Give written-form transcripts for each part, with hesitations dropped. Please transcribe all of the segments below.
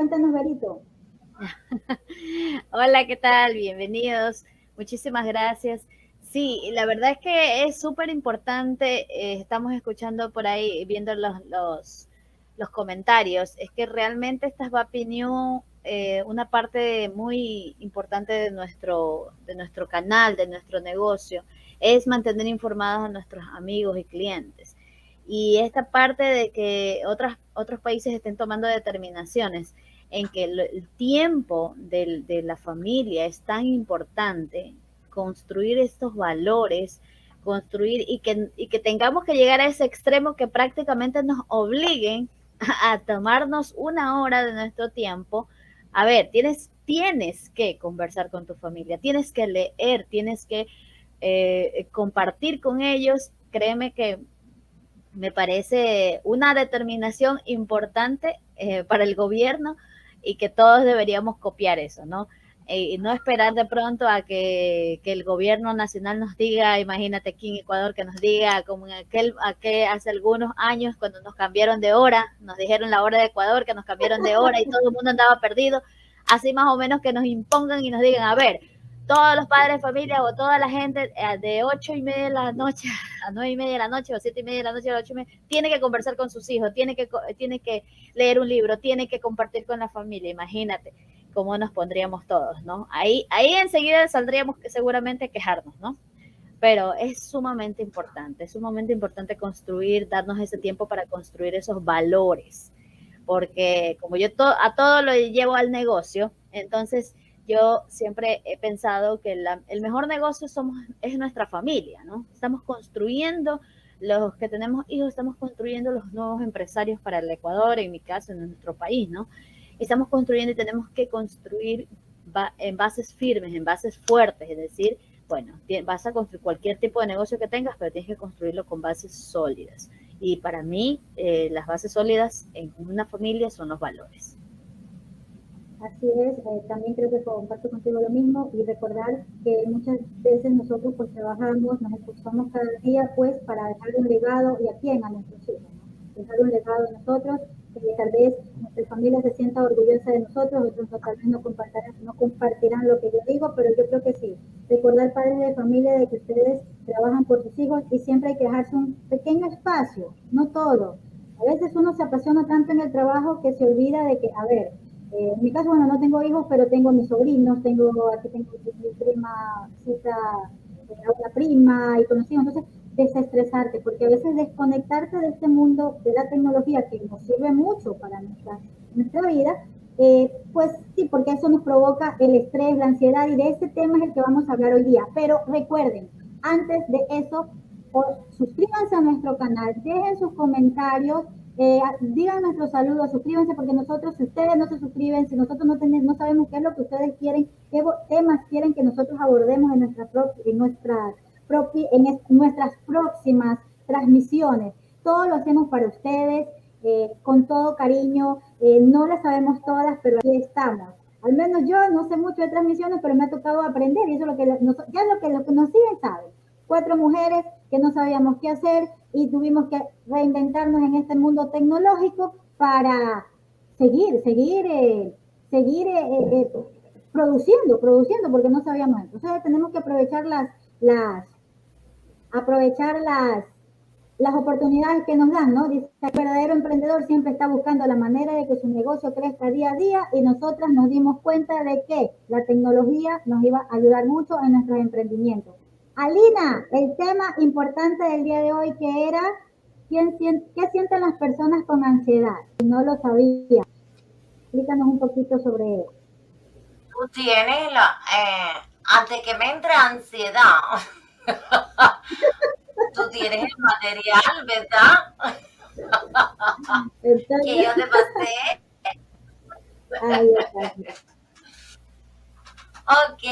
Cuéntanos, Berito. Hola, ¿qué tal? Bienvenidos. Muchísimas gracias. Sí, la verdad es que es súper importante, estamos escuchando por ahí, viendo los comentarios, es que realmente esta es Vapi New, una parte muy importante de nuestro canal, de nuestro negocio, es mantener informados a nuestros amigos y clientes. Y esta parte de que otros países estén tomando determinaciones en que el tiempo de la familia es tan importante, construir estos valores, construir y que tengamos que llegar a ese extremo que prácticamente nos obliguen a tomarnos una hora de nuestro tiempo. A ver, tienes que conversar con tu familia, tienes que leer, tienes que compartir con ellos. Créeme que me parece una determinación importante para el gobierno y que todos deberíamos copiar eso, ¿no? Y no esperar de pronto a que el gobierno nacional nos diga, imagínate aquí en Ecuador, que nos diga, como en hace algunos años, cuando nos cambiaron de hora, nos dijeron la hora de Ecuador, que nos cambiaron de hora y todo el mundo andaba perdido, así más o menos que nos impongan y nos digan, a ver, todos los padres de familia o toda la gente de 8:30 de la noche a 9:30 de la noche o 7:30 de la noche a 8:30, tiene que conversar con sus hijos, tiene que leer un libro, tiene que compartir con la familia. Imagínate cómo nos pondríamos todos, ¿no? Ahí enseguida saldríamos seguramente a quejarnos, ¿no? Pero es sumamente importante construir, darnos ese tiempo para construir esos valores, porque como yo a todo lo llevo al negocio, entonces yo siempre he pensado que el mejor negocio es nuestra familia, ¿no? Estamos construyendo, los que tenemos hijos, estamos construyendo los nuevos empresarios para el Ecuador, en mi caso, en nuestro país, ¿no? Estamos construyendo y tenemos que construir en bases firmes, en bases fuertes, es decir, bueno, vas a construir cualquier tipo de negocio que tengas, pero tienes que construirlo con bases sólidas. Y para mí, las bases sólidas en una familia son los valores. Así es, también creo que comparto contigo lo mismo y recordar que muchas veces nosotros pues trabajamos, nos esforzamos cada día pues para dejar un legado y a quién, a nuestros hijos, ¿no? Dejar un legado a nosotros, que tal vez nuestra familia se sienta orgullosa de nosotros, otros tal vez no compartirán lo que yo digo, pero yo creo que sí. Recordar padres de familia de que ustedes trabajan por sus hijos y siempre hay que dejarse un pequeño espacio, no todo. A veces uno se apasiona tanto en el trabajo que se olvida de que, a ver, en mi caso, bueno, no tengo hijos, pero tengo mis sobrinos, aquí tengo mi prima, cita a una prima y conocidos. Entonces, desestresarte, porque a veces desconectarte de este mundo de la tecnología que nos sirve mucho para nuestra vida, pues sí, porque eso nos provoca el estrés, la ansiedad, y de ese tema es el que vamos a hablar hoy día. Pero recuerden, antes de eso, suscríbanse a nuestro canal, dejen sus comentarios, digan nuestros saludos, suscríbanse, porque nosotros, si ustedes no se suscriben, si nosotros no sabemos qué es lo que ustedes quieren, qué temas quieren que nosotros abordemos en nuestras próximas transmisiones. Todo lo hacemos para ustedes, con todo cariño. No las sabemos todas, pero aquí estamos. Al menos yo no sé mucho de transmisiones, pero me ha tocado aprender, y eso es lo que ya lo que nos siguen saben. 4 mujeres que no sabíamos qué hacer y tuvimos que reinventarnos en este mundo tecnológico para seguir produciendo, porque no sabíamos. Entonces tenemos que las aprovechar las oportunidades que nos dan, ¿no? Dice, el verdadero emprendedor siempre está buscando la manera de que su negocio crezca día a día, y nosotras nos dimos cuenta de que la tecnología nos iba a ayudar mucho en nuestros emprendimientos. Alina, el tema importante del día de hoy, que era ¿qué sienten las personas con ansiedad? No lo sabía. Explícanos un poquito sobre eso. Tú tienes antes que me entre ansiedad, tú tienes el material, ¿verdad? Que Entonces, yo te pasé. ahí está. Ok,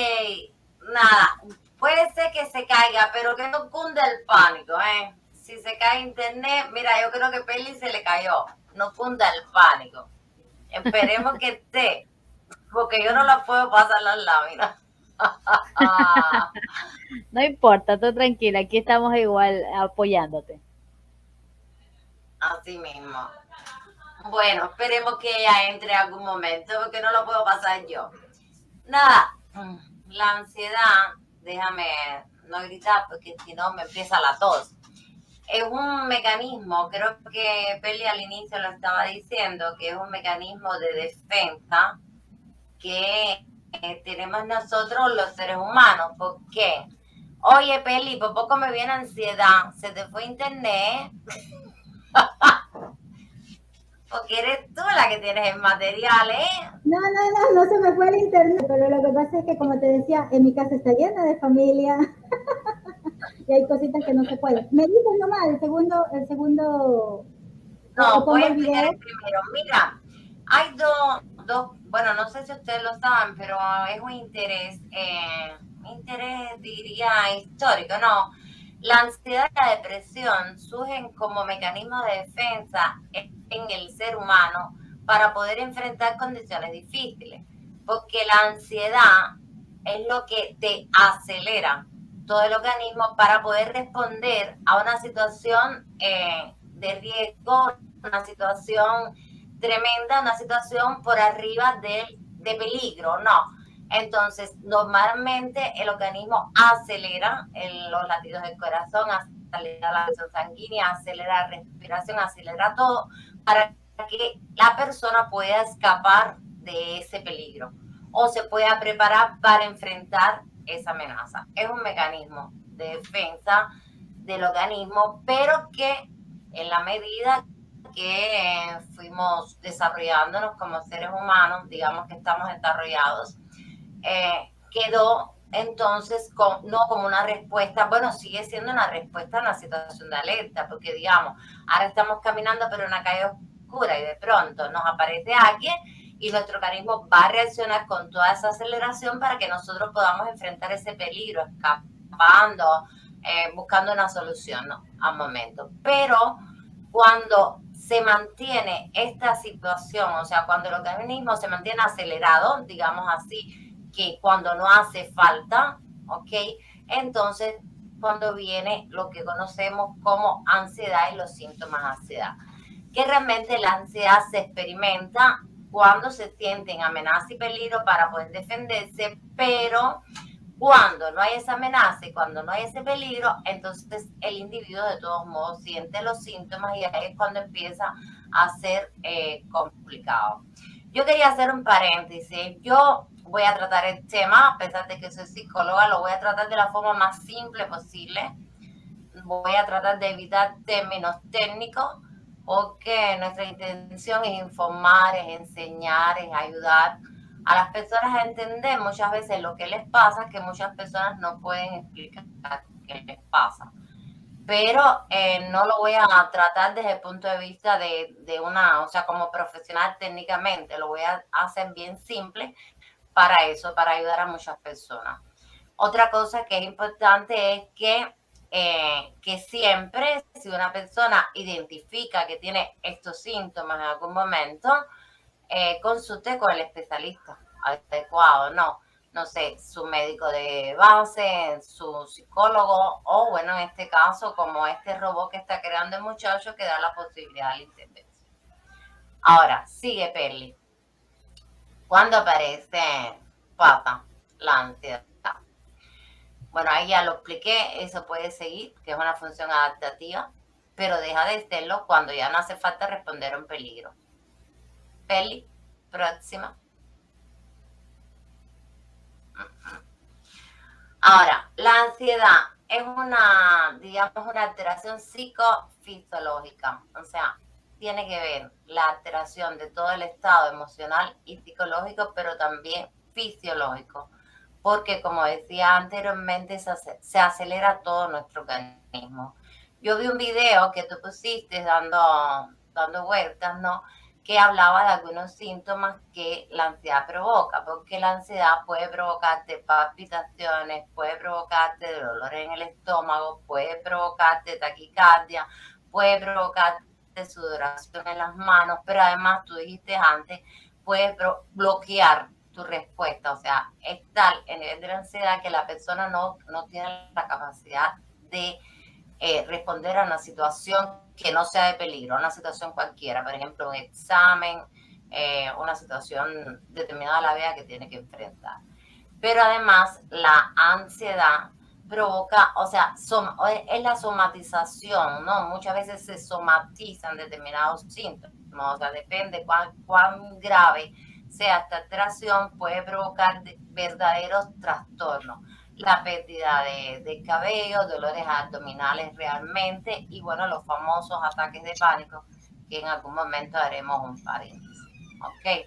nada, puede ser que se caiga, pero que no cunde el pánico, ¿eh? Si se cae internet, mira, yo creo que Peli se le cayó, no cunda el pánico. Esperemos que esté, porque yo no la puedo pasar las láminas. No importa, tú tranquila, aquí estamos igual apoyándote. Así mismo. Bueno, esperemos que ella entre en algún momento, porque no lo puedo pasar yo. Nada, la ansiedad, déjame no gritar, porque si no me empieza la tos. Es un mecanismo, creo que Peli al inicio lo estaba diciendo, que es un mecanismo de defensa que tenemos nosotros los seres humanos. ¿Por qué? Oye, Peli, por poco me viene ansiedad, se te fue internet. Porque eres tú la que tienes el material, ¿eh? No se me fue el internet, pero lo que pasa es que, como te decía, en mi casa está llena de familia y hay cositas que no se pueden. Me dices nomás, el segundo, No, o voy pongo a el explicar video. el primero. Mira, hay dos, bueno, no sé si ustedes lo saben, pero es un interés diría histórico, ¿no? La ansiedad y la depresión surgen como mecanismos de defensa en el ser humano para poder enfrentar condiciones difíciles, porque la ansiedad es lo que te acelera todo el organismo para poder responder a una situación de riesgo, una situación tremenda, una situación por arriba de peligro, no. Entonces, normalmente el organismo acelera los latidos del corazón, acelera la presión sanguínea, acelera la respiración, acelera todo para que la persona pueda escapar de ese peligro o se pueda preparar para enfrentar esa amenaza. Es un mecanismo de defensa del organismo, pero que en la medida que fuimos desarrollándonos como seres humanos, digamos que estamos desarrollados, quedó entonces no como una respuesta, bueno, sigue siendo una respuesta a una situación de alerta, porque digamos, ahora estamos caminando por una calle oscura y de pronto nos aparece alguien y nuestro organismo va a reaccionar con toda esa aceleración para que nosotros podamos enfrentar ese peligro, escapando, buscando una solución, ¿no? Al momento. Pero cuando se mantiene esta situación, o sea, cuando el organismo se mantiene acelerado, digamos así, que cuando no hace falta, ¿ok? Entonces, cuando viene lo que conocemos como ansiedad y los síntomas de ansiedad, que realmente la ansiedad se experimenta cuando se sienten amenaza y peligro para poder defenderse, pero cuando no hay esa amenaza y cuando no hay ese peligro, entonces el individuo de todos modos siente los síntomas y ahí es cuando empieza a ser complicado. Yo quería hacer un paréntesis. Yo voy a tratar el tema, a pesar de que soy psicóloga, lo voy a tratar de la forma más simple posible. Voy a tratar de evitar términos técnicos porque nuestra intención es informar, es enseñar, es ayudar a las personas a entender muchas veces lo que les pasa, que muchas personas no pueden explicar qué les pasa. Pero no lo voy a tratar desde el punto de vista de una, o sea, como profesional técnicamente, lo voy a hacer bien simple para eso, para ayudar a muchas personas. Otra cosa que es importante es que siempre, si una persona identifica que tiene estos síntomas en algún momento, consulte con el especialista adecuado, no sé, su médico de base, su psicólogo o, bueno, en este caso, como este robot que está creando el muchacho que da la posibilidad de la intervención. Ahora, sigue Perli. ¿Cuándo aparece pata la ansiedad? Bueno, ahí ya lo expliqué, eso puede seguir, que es una función adaptativa, pero deja de serlo cuando ya no hace falta responder a un peligro. Peli, próxima. Ahora, la ansiedad es digamos, una alteración psicofisiológica, o sea, tiene que ver la alteración de todo el estado emocional y psicológico, pero también fisiológico, porque como decía anteriormente, se acelera todo nuestro organismo. Yo vi un video que tú pusiste dando vueltas, ¿no? Que hablaba de algunos síntomas que la ansiedad provoca, porque la ansiedad puede provocarte palpitaciones, puede provocarte dolor en el estómago, puede provocarte taquicardia, puede provocarte sudoración en las manos, pero además tú dijiste antes, puede bloquear tu respuesta, o sea, es tal el nivel de la ansiedad que la persona no tiene la capacidad de responder a una situación que no sea de peligro, una situación cualquiera, por ejemplo, un examen, una situación determinada de la vida que tiene que enfrentar. Pero además la ansiedad provoca, o sea, es la somatización, ¿no? Muchas veces se somatizan determinados síntomas, o sea, depende cuán grave sea esta alteración, puede provocar verdaderos trastornos. La pérdida de cabello, dolores abdominales realmente, y bueno, los famosos ataques de pánico, que en algún momento haremos un paréntesis, ¿ok?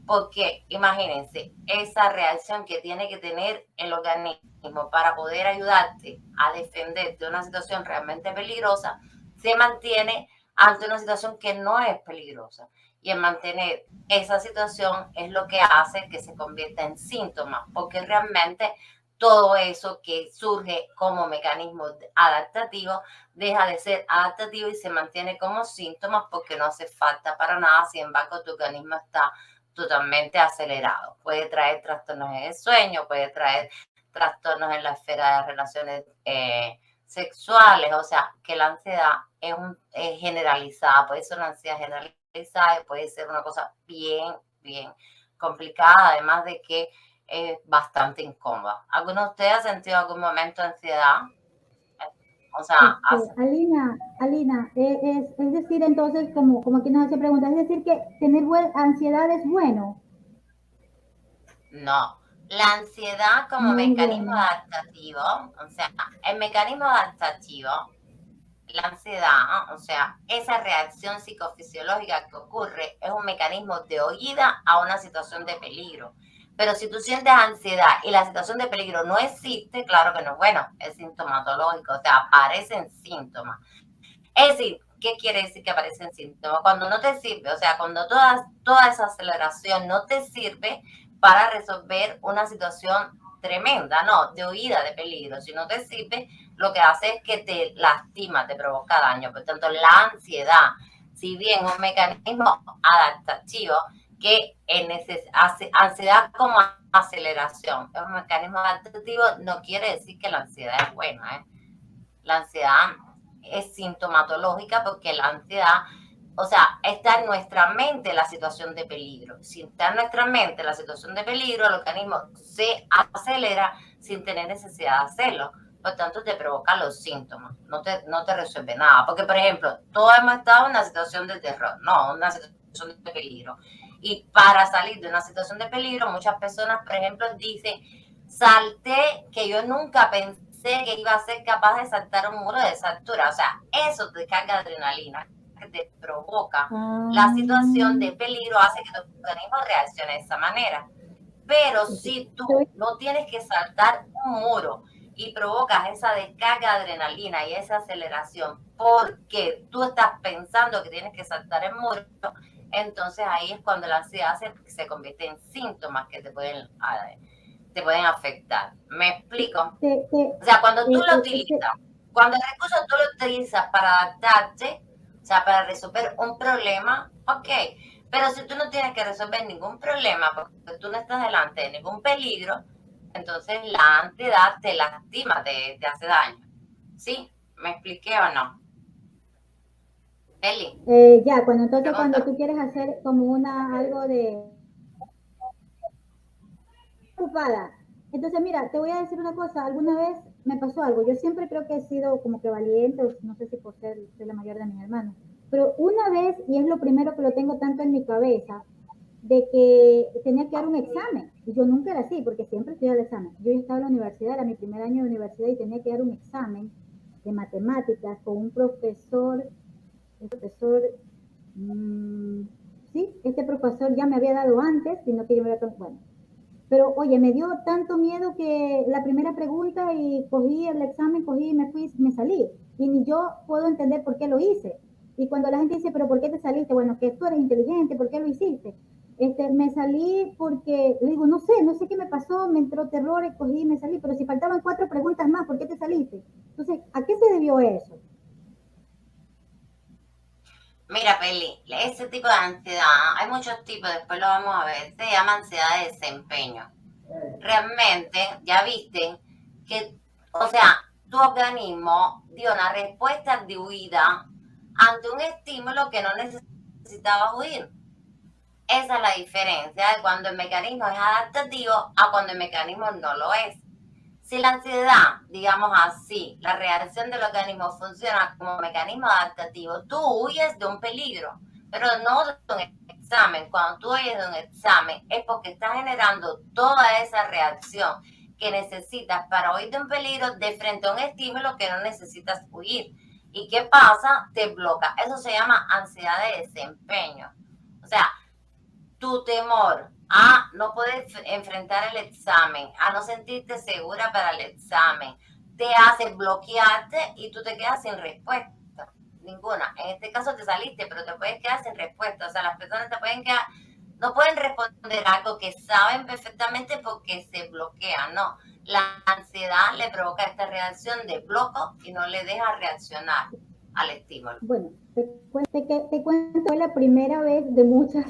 Porque imagínense, esa reacción que tiene que tener el organismo para poder ayudarte a defenderte de una situación realmente peligrosa, se mantiene ante una situación que no es peligrosa. Y el mantener esa situación es lo que hace que se convierta en síntomas, porque realmente todo eso que surge como mecanismo adaptativo deja de ser adaptativo y se mantiene como síntomas porque no hace falta para nada. Sin embargo, tu organismo está totalmente acelerado. Puede traer trastornos en el sueño, puede traer trastornos en la esfera de relaciones sexuales, o sea, que la ansiedad es generalizada, puede ser una ansiedad generalizada y puede ser una cosa bien, bien complicada, además de que es bastante incómoda. ¿Alguno de ustedes ha sentido algún momento de ansiedad? O sea, Alina, es decir, entonces, como aquí nos hace preguntas, es decir, que tener ansiedad es bueno. no. La ansiedad como No es mecanismo bueno. adaptativo, o sea, el mecanismo adaptativo, la ansiedad, o sea, esa reacción psicofisiológica que ocurre es un mecanismo de huida a una situación de peligro. Pero si tú sientes ansiedad y la situación de peligro no existe, claro que no es bueno, es sintomatológico, o sea, aparecen síntomas. Es decir, ¿qué quiere decir que aparecen síntomas? Cuando no te sirve, o sea, cuando toda esa aceleración no te sirve para resolver una situación tremenda, no, de huida de peligro. Si no te sirve, lo que hace es que te lastima, te provoca daño. Por tanto, la ansiedad, si bien es un mecanismo adaptativo que hace ansiedad como aceleración, es un mecanismo adaptativo, no quiere decir que la ansiedad es buena, ¿eh? La ansiedad es sintomatológica porque la ansiedad, o sea, está en nuestra mente la situación de peligro. Si está en nuestra mente la situación de peligro, el organismo se acelera sin tener necesidad de hacerlo. Por tanto, te provoca los síntomas, no te resuelve nada. Porque, por ejemplo, todos hemos estado en una situación de terror, no, una situación de peligro. Y para salir de una situación de peligro, muchas personas, por ejemplo, dicen, salté que yo nunca pensé que iba a ser capaz de saltar un muro de esa altura. O sea, eso te carga adrenalina, que te provoca la situación de peligro, hace que tu organismo reaccione de esa manera. Pero si tú no tienes que saltar un muro y provocas esa descarga de adrenalina y esa aceleración porque tú estás pensando que tienes que saltar el muro, entonces ahí es cuando la ansiedad se convierte en síntomas que te pueden afectar. ¿Me explico? O sea, cuando tú lo utilizas, cuando el recurso tú lo utilizas para adaptarte, o sea, para resolver un problema, ok. Pero si tú no tienes que resolver ningún problema porque tú no estás delante de ningún peligro, entonces la ansiedad te lastima, te hace daño. ¿Sí? ¿Me expliqué o no? Eli. Ya, cuando tú quieres hacer como algo de ocupada. Entonces, mira, te voy a decir una cosa, alguna vez me pasó algo, yo siempre creo que he sido como que valiente, no sé si por ser la mayor de mis hermanos, pero una vez, y es lo primero que lo tengo tanto en mi cabeza, de que tenía que dar un examen, y yo nunca era así, porque siempre estudiaba el examen. Yo estaba en la universidad, era mi primer año de universidad, y tenía que dar un examen de matemáticas con un profesor, sí, este profesor ya me había dado antes, sino que yo me había, bueno, pero oye, me dio tanto miedo que la primera pregunta y cogí el examen, cogí y me fui, me salí. Y ni yo puedo entender por qué lo hice. Y cuando la gente dice, pero ¿por qué te saliste? Bueno, que tú eres inteligente, ¿por qué lo hiciste? Me salí porque, le digo, no sé qué me pasó, me entró terror y cogí y me salí, pero si faltaban 4 preguntas más, ¿por qué te saliste? Entonces, ¿a qué se debió eso? Mira, Peli, ese tipo de ansiedad, hay muchos tipos, después lo vamos a ver, se llama ansiedad de desempeño. Realmente, ya viste que, o sea, tu organismo dio una respuesta de huida ante un estímulo que no necesitabas huir. Esa es la diferencia de cuando el mecanismo es adaptativo a cuando el mecanismo no lo es. Si la ansiedad, digamos así, la reacción del organismo funciona como mecanismo adaptativo, tú huyes de un peligro, pero no de un examen. Cuando tú huyes de un examen es porque estás generando toda esa reacción que necesitas para huir de un peligro de frente a un estímulo que no necesitas huir. ¿Y qué pasa? Te bloca. Eso se llama ansiedad de desempeño. O sea, tu temor a no poder enfrentar el examen, a no sentirte segura para el examen, te hace bloquearte y tú te quedas sin respuesta. Ninguna. En este caso te saliste, pero te puedes quedar sin respuesta. O sea, las personas te pueden quedar, no pueden responder algo que saben perfectamente porque se bloquean, no. La ansiedad le provoca esta reacción de bloco y no le deja reaccionar al estímulo. Bueno, te cuento, fue la primera vez de muchas,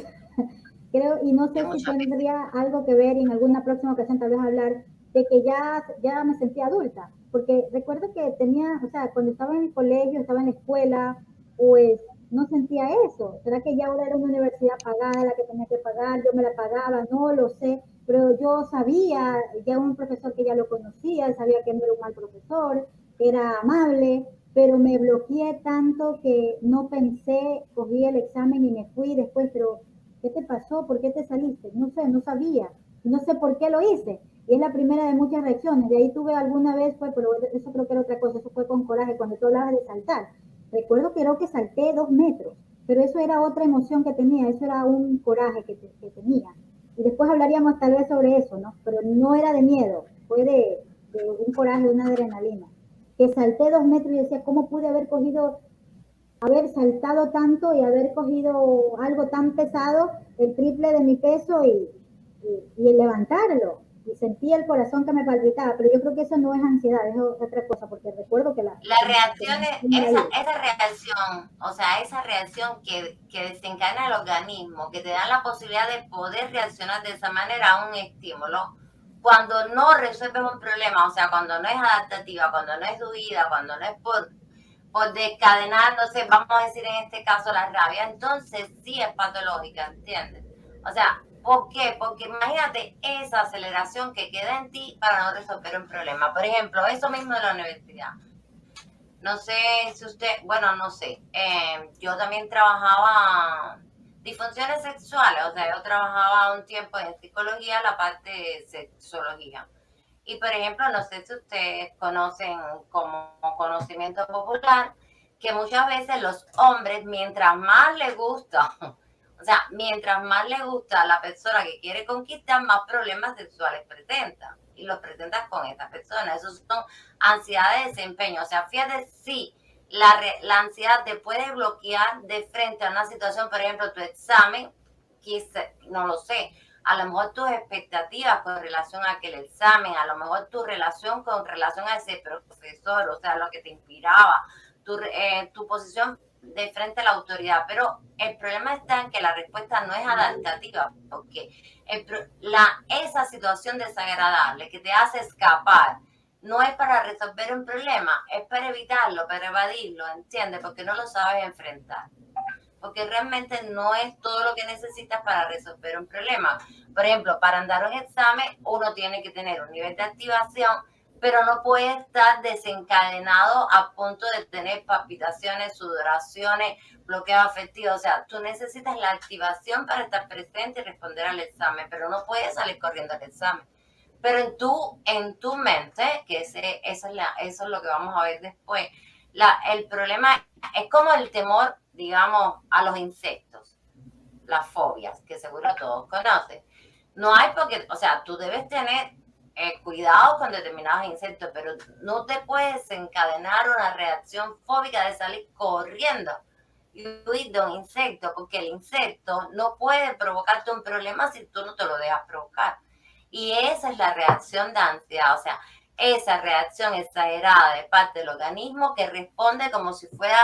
creo, y no De sé si muchas veces. tendría algo que ver y en alguna próxima ocasión tal vez hablar de que ya me sentía adulta, porque recuerdo que tenía, o sea, cuando estaba en el colegio, estaba en la escuela, pues no sentía eso. ¿Será que ya ahora era una universidad pagada la que tenía que pagar? Yo me la pagaba, no lo sé, pero yo sabía, ya un profesor que ya lo conocía, sabía que no era un mal profesor, que era amable, pero me bloqueé tanto que no pensé, cogí el examen y me fui después, pero ¿qué te pasó? ¿Por qué te saliste? No sé, no sabía, no sé por qué lo hice. Y es la primera de muchas reacciones. De ahí tuve alguna vez, pues, pero eso creo que era otra cosa, eso fue con coraje, cuando tú hablabas de saltar. Recuerdo que creo que salté 2 metros, pero eso era otra emoción que tenía, eso era un coraje que tenía. Y después hablaríamos tal vez sobre eso, ¿no? Pero no era de miedo, fue de un coraje, de una adrenalina. Que salté 2 metros y decía, ¿cómo pude haber saltado tanto y haber cogido algo tan pesado, el triple de mi peso y levantarlo? Y sentí el corazón que me palpitaba, pero yo creo que eso no es ansiedad, es otra cosa, porque recuerdo que La reacción es, no la vi. esa reacción, o sea, esa reacción que desencadena el organismo, que te da la posibilidad de poder reaccionar de esa manera a un estímulo, cuando no resuelves un problema, o sea, cuando no es adaptativa, cuando no es huida, cuando no es por desencadenar, no sé, vamos a decir en este caso la rabia, entonces sí es patológica, ¿entiendes? O sea, ¿por qué? Porque imagínate esa aceleración que queda en ti para no resolver un problema. Por ejemplo, eso mismo de la universidad. No sé si usted, bueno, no sé. Yo también trabajaba disfunciones sexuales, o sea, yo trabajaba un tiempo en psicología, la parte de sexología. Y por ejemplo, no sé si ustedes conocen como conocimiento popular que muchas veces los hombres, mientras más les gusta, o sea, mientras más les gusta a la persona que quiere conquistar, más problemas sexuales presenta. Y los presentas con esta persona. Esos son ansiedad de desempeño. O sea, fíjate, sí, la ansiedad te puede bloquear de frente a una situación, por ejemplo, tu examen, quizá, no lo sé, a lo mejor tus expectativas con relación a aquel examen, a lo mejor tu relación con relación a ese profesor, o sea, lo que te inspiraba, tu posición de frente a la autoridad, pero el problema está en que la respuesta no es adaptativa, porque esa situación desagradable que te hace escapar no es para resolver un problema, es para evitarlo, para evadirlo, ¿entiendes? Porque no lo sabes enfrentar. Porque realmente no es todo lo que necesitas para resolver un problema. Por ejemplo, para andar un examen uno tiene que tener un nivel de activación, pero no puede estar desencadenado a punto de tener palpitaciones, sudoraciones, bloqueo afectivo. O sea, tú necesitas la activación para estar presente y responder al examen, pero no puedes salir corriendo al examen. Pero en tu mente, que eso es lo que vamos a ver después, el problema es como el temor, digamos, a los insectos, las fobias, que seguro todos conocen. No hay porque, o sea, tú debes tener cuidado con determinados insectos, pero no te puedes encadenar una reacción fóbica de salir corriendo y huir de un insecto, porque el insecto no puede provocarte un problema si tú no te lo dejas provocar. Y esa es la reacción de ansiedad, o sea, esa reacción exagerada de parte del organismo que responde como si fuera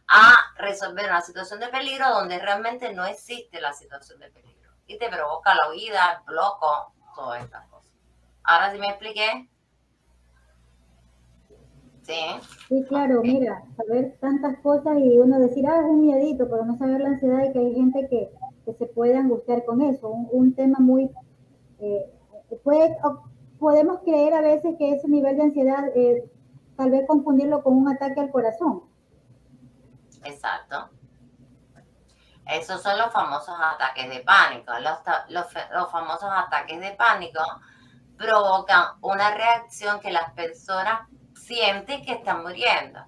a resolver una situación de peligro donde realmente no existe la situación de peligro. Y te provoca la huida, el bloco, todas estas cosas. Ahora sí me expliqué. Sí, Sí, claro, ok, mira, saber tantas cosas y uno decir, ah, es un miedito, pero no saber la ansiedad y que hay gente que se puede angustiar con eso. Un tema muy, eh, podemos creer a veces que ese nivel de ansiedad, tal vez confundirlo con un ataque al corazón. exacto. Esos son los famosos ataques de pánico. Los famosos ataques de pánico provocan una reacción que las personas sienten que están muriendo,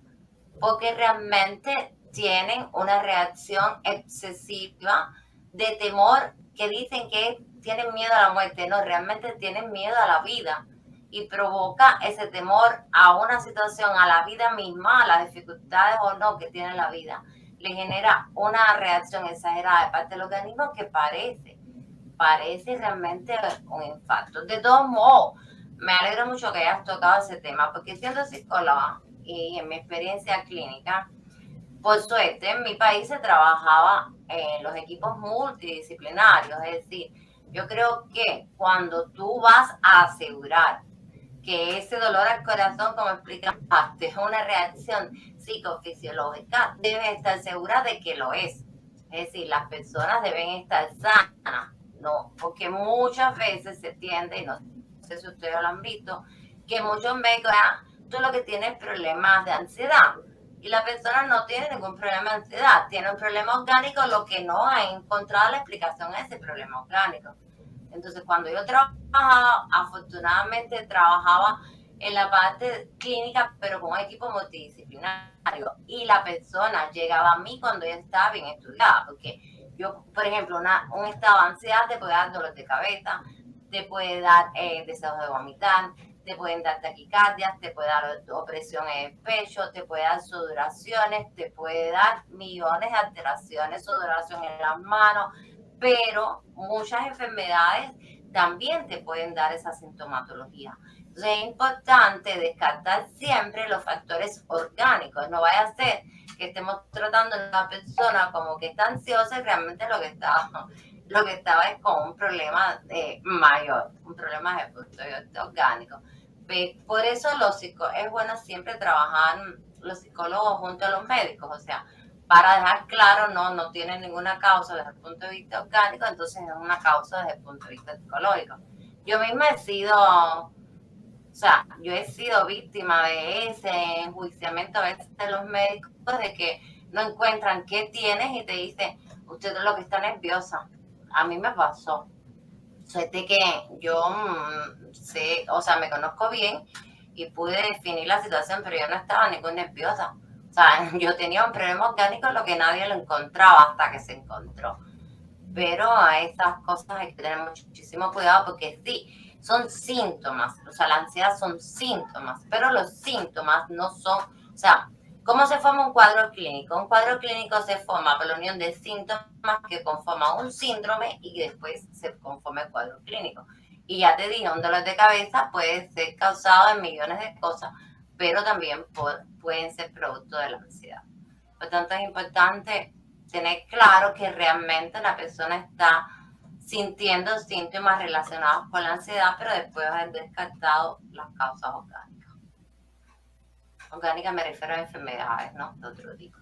porque realmente tienen una reacción excesiva de temor, que dicen que tienen miedo a la muerte. No, realmente tienen miedo a la vida, y provoca ese temor a una situación, a la vida misma, a las dificultades o no que tiene la vida. Le genera una reacción exagerada de parte del organismo que parece realmente un infarto. De todos modos, me alegro mucho que hayas tocado ese tema, porque siendo psicóloga y en mi experiencia clínica, por suerte en mi país se trabajaba en los equipos multidisciplinarios. Es decir, yo creo que cuando tú vas a asegurar que ese dolor al corazón, como explicaste, es una reacción psicofisiológica, debes estar segura de que lo es. Es decir, las personas deben estar sanas, ¿no? Porque muchas veces se tiende, y no sé si ustedes lo han visto, que muchos médicos, tú lo que tienes es problemas de ansiedad. Y la persona no tiene ningún problema de ansiedad, tiene un problema orgánico, lo que no ha encontrado la explicación a ese problema orgánico. Entonces, cuando yo trabajaba, afortunadamente trabajaba en la parte clínica, pero con un equipo multidisciplinario. Y la persona llegaba a mí cuando ya estaba bien estudiada, porque yo, por ejemplo, un estado de ansiedad te puede dar dolor de cabeza, te puede dar deseos de vomitar, te pueden dar taquicardias, te puede dar opresión en el pecho, te puede dar sudoraciones, te puede dar millones de alteraciones, sudoración en las manos, pero muchas enfermedades también te pueden dar esa sintomatología. Entonces es importante descartar siempre los factores orgánicos. No vaya a ser que estemos tratando a una persona como que está ansiosa y realmente lo que estaba es con un problema mayor, un problema de punto de vista orgánico. Por eso es bueno siempre trabajar los psicólogos junto a los médicos, o sea, para dejar claro, no tiene ninguna causa desde el punto de vista orgánico, entonces es una causa desde el punto de vista psicológico. Yo misma yo he sido víctima de ese enjuiciamiento a veces de los médicos, de que no encuentran qué tienes y te dicen, usted es lo que está nerviosa. A mí me pasó. Suerte que yo sé, o sea, me conozco bien y pude definir la situación, pero yo no estaba ningún nerviosa. O sea, yo tenía un problema orgánico, lo que nadie lo encontraba hasta que se encontró. Pero a estas cosas hay que tener muchísimo cuidado, porque sí, son síntomas. O sea, la ansiedad son síntomas, pero los síntomas no son, o sea, ¿cómo se forma un cuadro clínico? Un cuadro clínico se forma por la unión de síntomas que conforman un síndrome y que después se conforma el cuadro clínico. Y ya te dije, un dolor de cabeza puede ser causado de millones de cosas, pero también pueden ser producto de la ansiedad. Por tanto, es importante tener claro que realmente la persona está sintiendo síntomas relacionados con la ansiedad, pero después de haber descartado las causas orgánicas. Orgánica me refiero a enfermedades, ¿no? De otro tipo.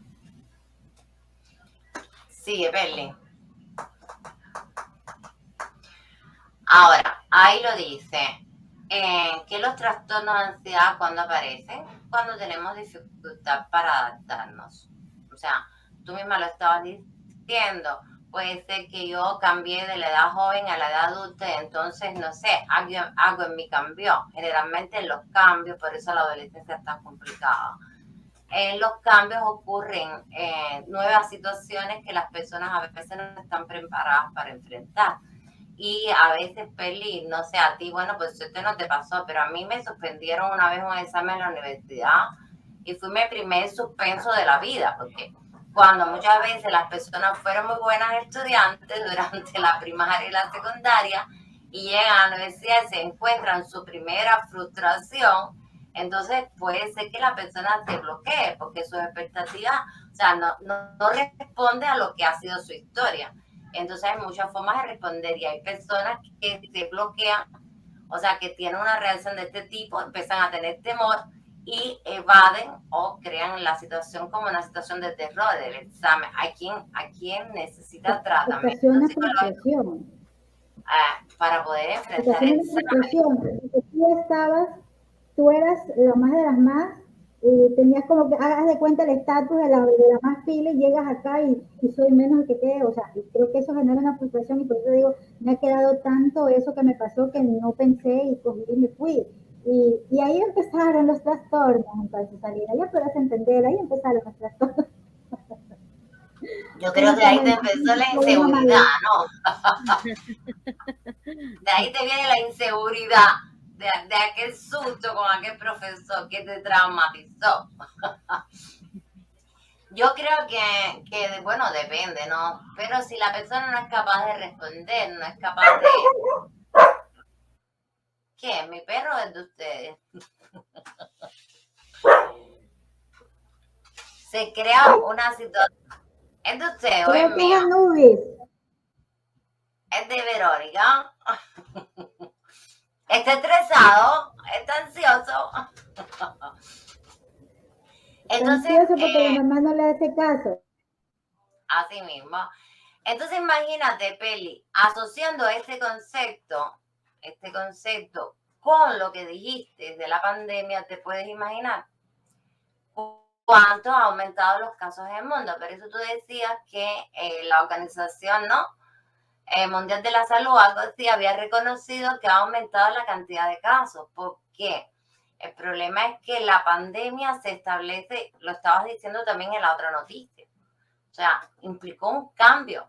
Sí, Evelyn. Ahora, ahí lo dice, que los trastornos de ansiedad, ¿cuándo aparecen? Cuando tenemos dificultad para adaptarnos. O sea, tú misma lo estabas diciendo, puede ser que yo cambié de la edad joven a la edad adulta y entonces, no sé, algo en mí cambió. Generalmente los cambios, por eso la adolescencia es tan complicada. Los cambios ocurren nuevas situaciones que las personas a veces no están preparadas para enfrentar. Y a veces, Peli, no sé, a ti, bueno, pues esto no te pasó, pero a mí me suspendieron una vez un examen en la universidad y fui mi primer suspenso de la vida, porque cuando muchas veces las personas fueron muy buenas estudiantes durante la primaria y la secundaria y llegan a la universidad y se encuentran su primera frustración, entonces puede ser que la persona se bloquee porque sus expectativas, o sea, no responde a lo que ha sido su historia. Entonces hay muchas formas de responder y hay personas que se bloquean, o sea, que tienen una reacción de este tipo, empiezan a tener temor y evaden o crean la situación como una situación de terror del examen. ¿A quién necesita tratamiento Ocasiona psicológico frustración. para poder enfrentar Ocasiona el examen? frustración. Porque tú eras la más de las más, y tenías como que, hagas de cuenta el estatus de la más pila y llegas acá y soy menos que te, o sea, y creo que eso genera una frustración y por eso digo, me ha quedado tanto eso que me pasó que no pensé y cogí y me fui. Y ahí empezaron los trastornos, entonces, Alina, ya puedes entender, ahí empezaron los trastornos. Yo creo que ahí te empezó la inseguridad, ¿no? De ahí te viene la inseguridad de aquel susto con aquel profesor que te traumatizó. Yo creo que, bueno, depende, ¿no? Pero si la persona no es capaz de responder, no es capaz de... ¿Qué? ¿Mi perro es de ustedes? Se crea una situación... ¿Es de usted o es Creo que es mío? Anubis. Es de Verónica. Está estresado, está ansioso. Está Entonces, ansioso porque la mamá no le hace caso. así mismo. Entonces imagínate, Peli, asociando este concepto con lo que dijiste de la pandemia, te puedes imaginar cuánto ha aumentado los casos en el mundo. Por eso tú decías que la organización, ¿no? Mundial de la Salud, algo así, había reconocido que ha aumentado la cantidad de casos. ¿Por qué? El problema es que la pandemia se establece, lo estabas diciendo también en la otra noticia. O sea, implicó un cambio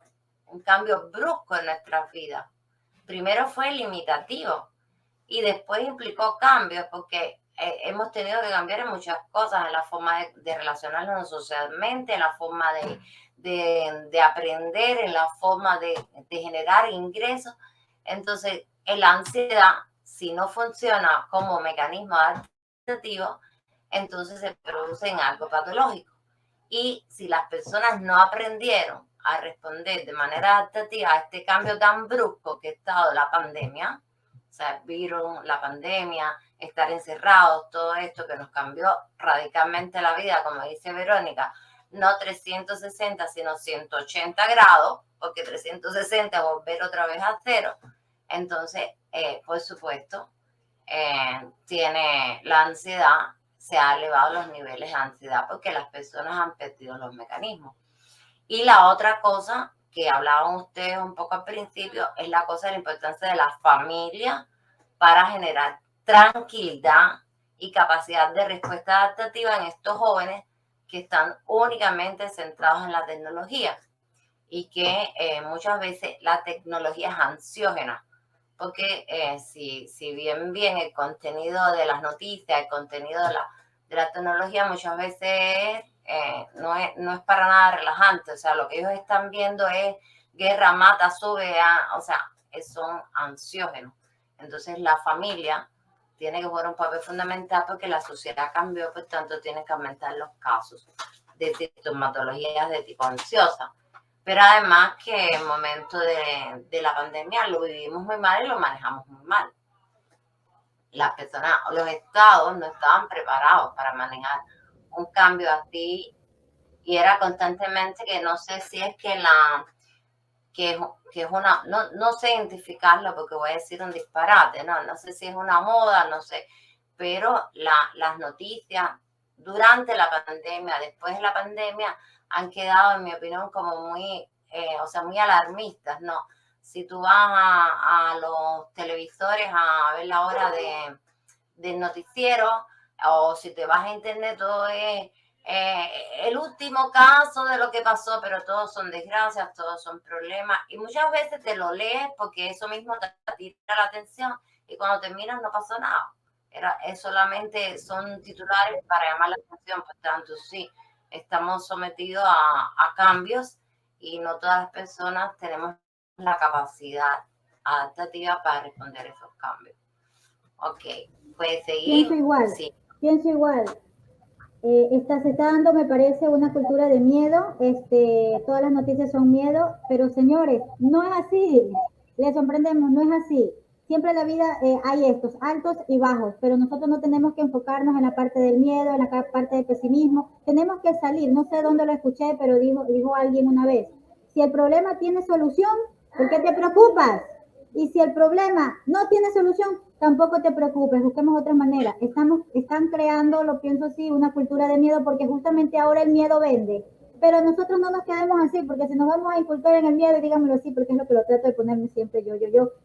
brusco en nuestras vidas. Primero fue limitativo y después implicó cambios porque hemos tenido que cambiar en muchas cosas, en la forma de relacionarnos socialmente, en la forma de aprender, en la forma de generar ingresos. Entonces, la ansiedad, si no funciona como mecanismo adaptativo, entonces se produce en algo patológico. Y si las personas no aprendieron a responder de manera adaptativa a este cambio tan brusco que ha estado la pandemia, o sea, el virus, la pandemia, estar encerrados, todo esto que nos cambió radicalmente la vida, como dice Verónica, no 360, sino 180 grados, porque 360 es volver otra vez a cero. Entonces, por supuesto, tiene la ansiedad, se ha elevado los niveles de ansiedad porque las personas han perdido los mecanismos. Y la otra cosa que hablaban ustedes un poco al principio es la cosa de la importancia de la familia para generar tranquilidad y capacidad de respuesta adaptativa en estos jóvenes que están únicamente centrados en la tecnología y que muchas veces la tecnología es ansiógena. Porque si bien el contenido de las noticias, el contenido de la tecnología muchas veces no es para nada relajante. O sea, lo que ellos están viendo es guerra, mata, sube, o sea, son ansiógenos. Entonces la familia tiene que jugar un papel fundamental porque la sociedad cambió, por tanto tienen que aumentar los casos de sintomatologías de tipo ansiosa. Pero además que el momento de la pandemia lo vivimos muy mal y lo manejamos muy mal. Las personas, los estados no estaban preparados para manejar un cambio así y era constantemente que no sé si es que es una, no sé identificarlo porque voy a decir un disparate, no sé si es una moda, no sé, pero las noticias durante la pandemia, después de la pandemia, han quedado, en mi opinión, como muy, muy alarmistas, ¿no? Si tú vas a los televisores a ver la hora del noticiero, o si te vas a internet, todo es el último caso de lo que pasó, pero todos son desgracias, todos son problemas, y muchas veces te lo lees porque eso mismo te tira la atención, y cuando terminas no pasó nada. Es solamente son titulares para llamar la atención, por tanto, sí, estamos sometidos a cambios y no todas las personas tenemos la capacidad adaptativa para responder a esos cambios. Ok, puede seguir. Pienso igual, sí. Pienso igual. Se está dando, me parece, una cultura de miedo. Todas las noticias son miedo, pero señores, no es así. Les sorprendemos, no es así. siempre en la vida hay estos altos y bajos, pero nosotros no tenemos que enfocarnos en la parte del miedo, en la parte del pesimismo. Tenemos que salir, no sé dónde lo escuché, pero dijo alguien una vez, si el problema tiene solución, ¿por qué te preocupas? Y si el problema no tiene solución, tampoco te preocupes, busquemos otra manera. Están creando, lo pienso así, una cultura de miedo porque justamente ahora el miedo vende. Pero nosotros no nos quedemos así, porque si nos vamos a inculcar en el miedo, digámoslo así, porque es lo que lo trato de ponerme siempre yo.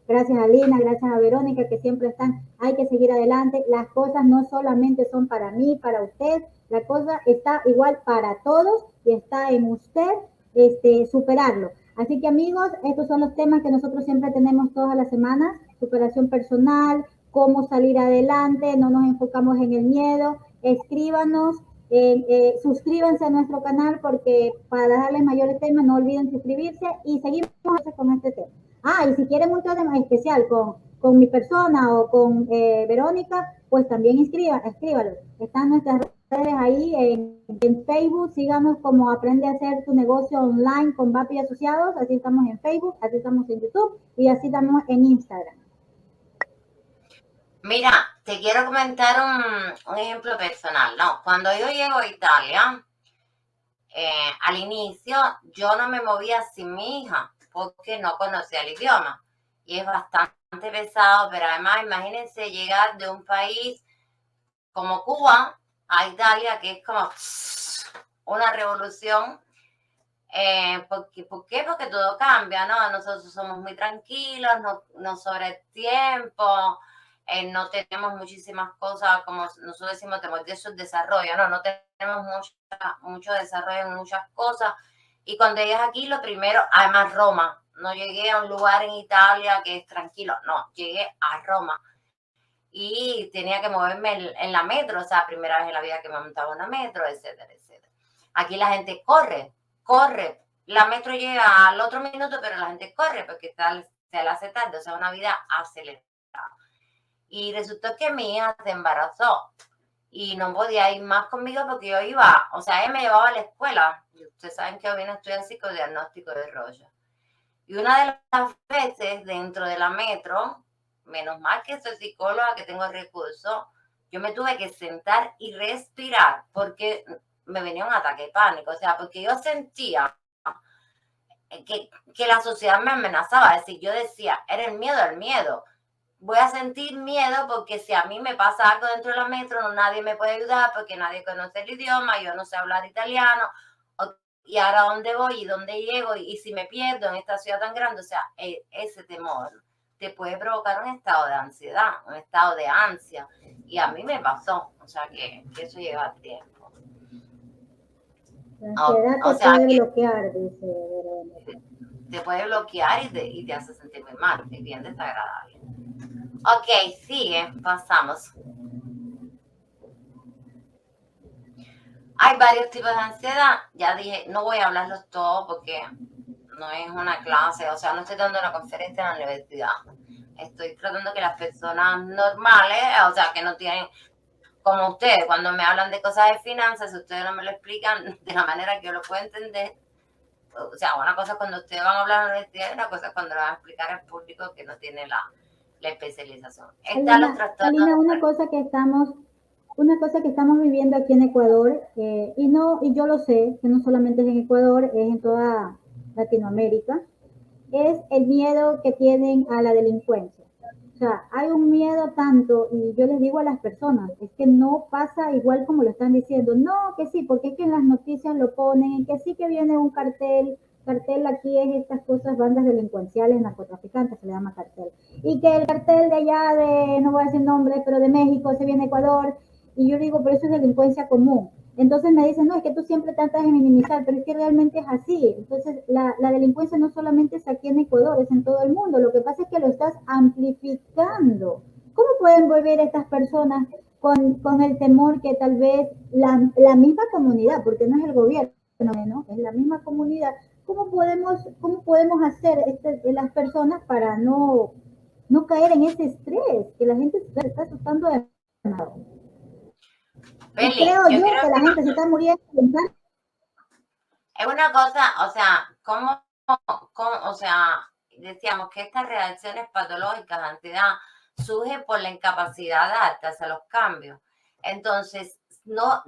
Gracias a Lina, gracias a Verónica, que siempre están, hay que seguir adelante. Las cosas no solamente son para mí, para usted, la cosa está igual para todos y está en usted superarlo. Así que amigos, estos son los temas que nosotros siempre tenemos todas las semanas, superación personal, cómo salir adelante, no nos enfocamos en el miedo, escríbanos, suscríbanse a nuestro canal porque para darles mayores temas no olviden suscribirse y seguimos con este tema. Y si quieren un tema especial con mi persona o con Verónica, pues también escríbanlo. Están nuestras redes ahí en Facebook, síganos como Aprende a hacer tu negocio online con Vapi Asociados, así estamos en Facebook, así estamos en YouTube y así estamos en Instagram. Mira, te quiero comentar un ejemplo personal, ¿no? Cuando yo llego a Italia, al inicio yo no me movía sin mi hija porque no conocía el idioma y es bastante pesado, pero además imagínense llegar de un país como Cuba a Italia, que es como una revolución. ¿Por qué? Porque todo cambia, ¿no? Nosotros somos muy tranquilos, no sobre el tiempo, no tenemos muchísimas cosas, como nosotros decimos, tenemos de esos desarrollo, no tenemos mucho desarrollo en muchas cosas. Y cuando llegas aquí, lo primero, además Roma, no llegué a un lugar en Italia que es tranquilo, no, llegué a Roma. Y tenía que moverme en la metro, o sea, primera vez en la vida que me montaba una metro, etcétera, etcétera. Aquí la gente corre, la metro llega al otro minuto, pero la gente corre porque se la hace tarde, o sea, una vida acelerada. Y resultó que mi hija se embarazó y no podía ir más conmigo porque yo iba, o sea, ella me llevaba a la escuela. Y ustedes saben que yo vine a estudiar psicodiagnóstico de rollo. Y una de las veces dentro de la metro, menos mal que soy psicóloga, que tengo recursos, yo me tuve que sentar y respirar porque me venía un ataque de pánico, o sea, porque yo sentía que la sociedad me amenazaba, es decir, yo decía, era el miedo, voy a sentir miedo porque si a mí me pasa algo dentro de la metro, nadie me puede ayudar porque nadie conoce el idioma, yo no sé hablar italiano, y ahora dónde voy y dónde llego y si me pierdo en esta ciudad tan grande, o sea, ese temor te puede provocar un estado de ansiedad, un estado de ansia, y a mí me pasó, o sea, que eso lleva tiempo. La ansiedad te puede bloquear, dice Verónica. Te puede bloquear y te hace sentir muy mal, es bien desagradable. Ok, sigue, pasamos. Hay varios tipos de ansiedad, ya dije, no voy a hablarlos todos porque no es una clase, o sea, no estoy dando una conferencia en la universidad. Estoy tratando que las personas normales, o sea, que no tienen, como ustedes, cuando me hablan de cosas de finanzas, si ustedes no me lo explican de la manera que yo lo puedo entender, o sea, una cosa es cuando ustedes van a hablar en la universidad y una cosa es cuando lo van a explicar al público que no tiene la especialización. Alina, una cosa que estamos viviendo aquí en Ecuador, y yo lo sé, que no solamente es en Ecuador, es en toda Latinoamérica, es el miedo que tienen a la delincuencia. O sea, hay un miedo tanto, y yo les digo a las personas, es que no pasa igual como lo están diciendo. No, que sí, porque es que en las noticias lo ponen, que sí que viene un cartel aquí es estas cosas, bandas delincuenciales, narcotraficantes, se le llama cartel. Y que el cartel de allá no voy a decir nombres, pero de México se viene a Ecuador, y yo digo, pero eso es delincuencia común. Entonces me dicen, no, es que tú siempre tratas de minimizar, pero es que realmente es así. Entonces la delincuencia no solamente es aquí en Ecuador, es en todo el mundo. Lo que pasa es que lo estás amplificando. ¿Cómo pueden volver estas personas con el temor que tal vez la misma comunidad, porque no es el gobierno, ¿no? Es la misma comunidad? ¿Cómo podemos hacer las personas para no caer en ese estrés? Que la gente se está asustando de nada. Y creo yo que la gente se está muriendo. Es una cosa, o sea, o sea, decíamos que estas reacciones patológicas de ansiedad surgen por la incapacidad de adaptarse a los cambios. Entonces, no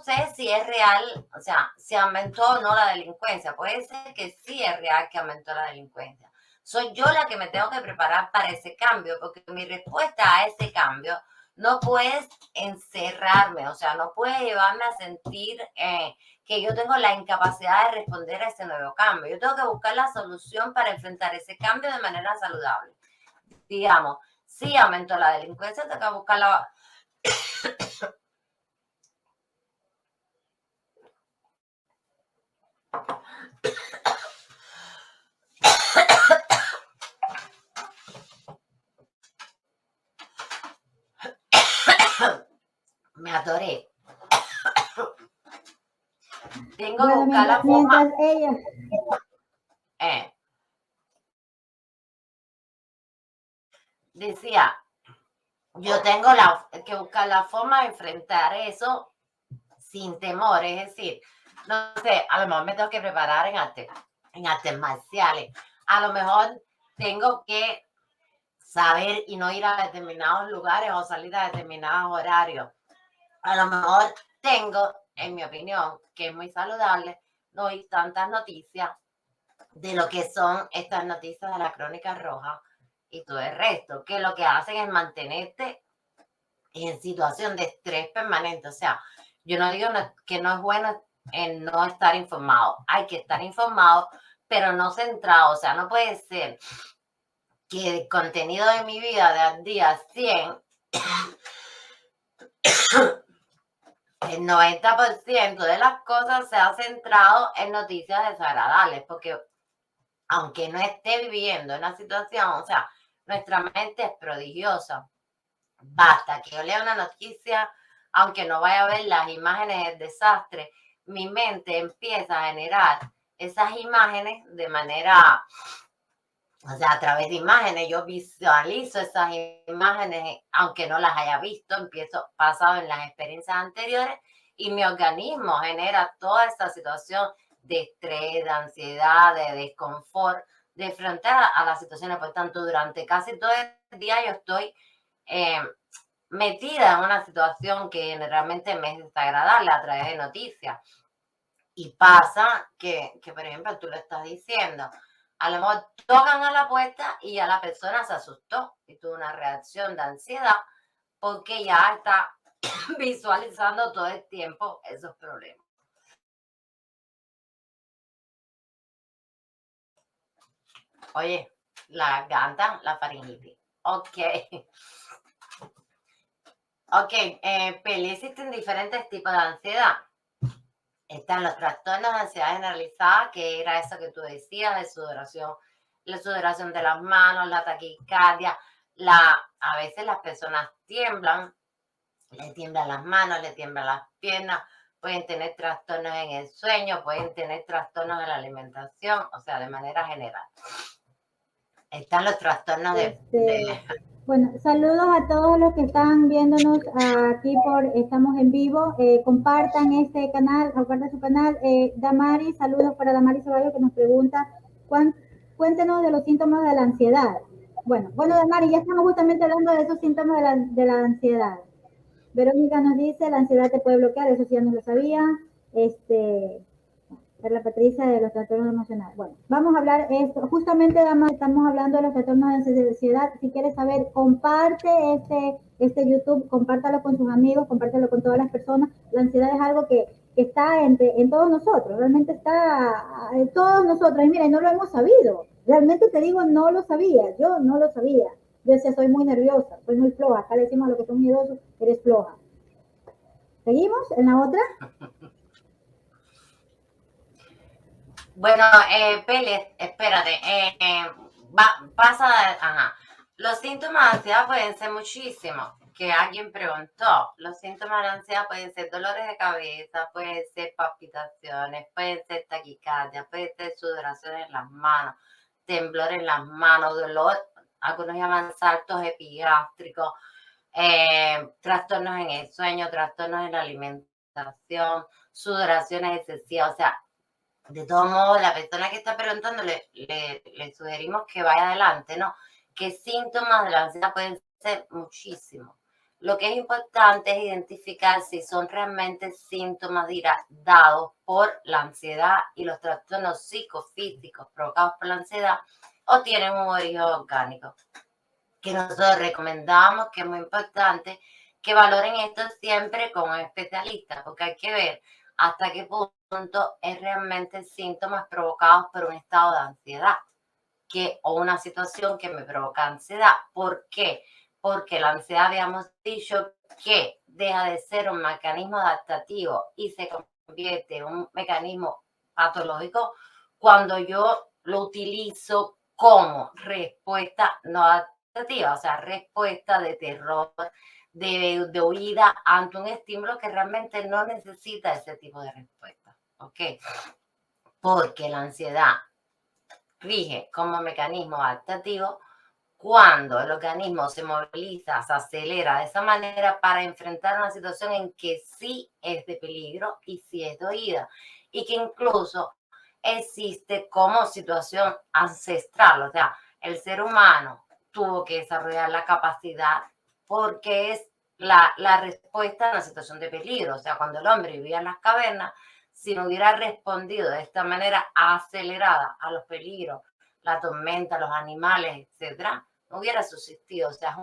sé si es real, o sea, si aumentó o no la delincuencia. Puede ser que sí es real que aumentó la delincuencia. Soy yo la que me tengo que preparar para ese cambio, porque mi respuesta a ese cambio no puede encerrarme, o sea, no puede llevarme a sentir que yo tengo la incapacidad de responder a ese nuevo cambio. Yo tengo que buscar la solución para enfrentar ese cambio de manera saludable. Digamos, si aumentó la delincuencia, tengo que buscar la... Me atoré. Tengo que buscar la forma... Mientras ella... decía, yo tengo que buscar la forma de enfrentar eso sin temor, es decir, no sé, a lo mejor me tengo que preparar en artes marciales, a lo mejor tengo que saber y no ir a determinados lugares o salir a determinados horarios, a lo mejor tengo, en mi opinión, que es muy saludable, no oír tantas noticias de lo que son estas noticias de la crónica roja y todo el resto, que lo que hacen es mantenerte en situación de estrés permanente. O sea, yo no digo que no es bueno en no estar informado. Hay que estar informado, pero no centrado. O sea, no puede ser que el contenido de mi vida de al día 100, el 90% de las cosas se ha centrado en noticias desagradables, porque aunque no esté viviendo una situación, o sea, nuestra mente es prodigiosa. Basta que yo lea una noticia, aunque no vaya a ver las imágenes del desastre, mi mente empieza a generar esas imágenes de manera, o sea, a través de imágenes, yo visualizo esas imágenes, aunque no las haya visto, empiezo basado en las experiencias anteriores y mi organismo genera toda esta situación de estrés, de ansiedad, de desconfort, de enfrentar a las situaciones. Por tanto, durante casi todo el día yo estoy metida en una situación que realmente me es desagradable a través de noticias. Y pasa que, por ejemplo, tú lo estás diciendo, a lo mejor tocan a la puerta y ya la persona se asustó y tuvo una reacción de ansiedad porque ya está visualizando todo el tiempo esos problemas. Oye, la garganta, la faringitis. Ok. Ok, Peli, existen diferentes tipos de ansiedad. Están los trastornos de ansiedad generalizada, que era eso que tú decías, la sudoración de las manos, la taquicardia, a veces las personas tiemblan, le tiemblan las manos, le tiemblan las piernas, pueden tener trastornos en el sueño, pueden tener trastornos en la alimentación, o sea, de manera general. Están los trastornos Bueno, saludos a todos los que están viéndonos aquí estamos en vivo. Compartan este canal, compartan su canal. Damari, saludos para Damari Ceballos que nos pregunta, cuéntenos de los síntomas de la ansiedad. Bueno, Damari, ya estamos justamente hablando de esos síntomas de la ansiedad. Verónica nos dice, la ansiedad te puede bloquear, eso sí ya no lo sabía. Carla Patricia de los trastornos emocionales. Bueno, vamos a hablar esto. Justamente, Dama, estamos hablando de los trastornos de ansiedad. Si quieres saber, comparte este YouTube, compártalo con sus amigos, compártelo con todas las personas. La ansiedad es algo que está en todos nosotros, realmente está en todos nosotros. Y mira, no lo hemos sabido. Realmente te digo, no lo sabía. Yo no lo sabía. Yo decía, soy muy nerviosa, soy muy floja. Acá le decimos a los que son miedosos, eres floja. ¿Seguimos en la otra? Bueno, Peli, espérate, Los síntomas de ansiedad pueden ser muchísimos, que alguien preguntó. Los síntomas de ansiedad pueden ser dolores de cabeza, pueden ser palpitaciones, pueden ser taquicardia, pueden ser sudoración en las manos, temblor en las manos, dolor, algunos llaman saltos epigástricos, trastornos en el sueño, trastornos en la alimentación, sudoraciones excesivas, o sea, De todos modos, la persona que está preguntando le sugerimos que vaya adelante, ¿no? Que síntomas de la ansiedad pueden ser muchísimos. Lo que es importante es identificar si son realmente síntomas dados por la ansiedad y los trastornos psicofísicos provocados por la ansiedad o tienen un origen orgánico. Que nosotros recomendamos, que es muy importante, que valoren esto siempre con un especialista, porque hay que ver hasta qué punto es realmente síntomas provocados por un estado de ansiedad o una situación que me provoca ansiedad. ¿Por qué? Porque la ansiedad, habíamos dicho que deja de ser un mecanismo adaptativo y se convierte en un mecanismo patológico cuando yo lo utilizo como respuesta no adaptativa, o sea, respuesta de terror, de huida ante un estímulo que realmente no necesita ese tipo de respuesta, ¿ok? Porque la ansiedad rige como mecanismo adaptativo cuando el organismo se moviliza, se acelera de esa manera para enfrentar una situación en que sí es de peligro y sí es de huida, y que incluso existe como situación ancestral, o sea, el ser humano tuvo que desarrollar la capacidad porque es la respuesta a una situación de peligro, o sea, cuando el hombre vivía en las cavernas, si no hubiera respondido de esta manera acelerada a los peligros, la tormenta, los animales, etcétera, no hubiera subsistido. O sea,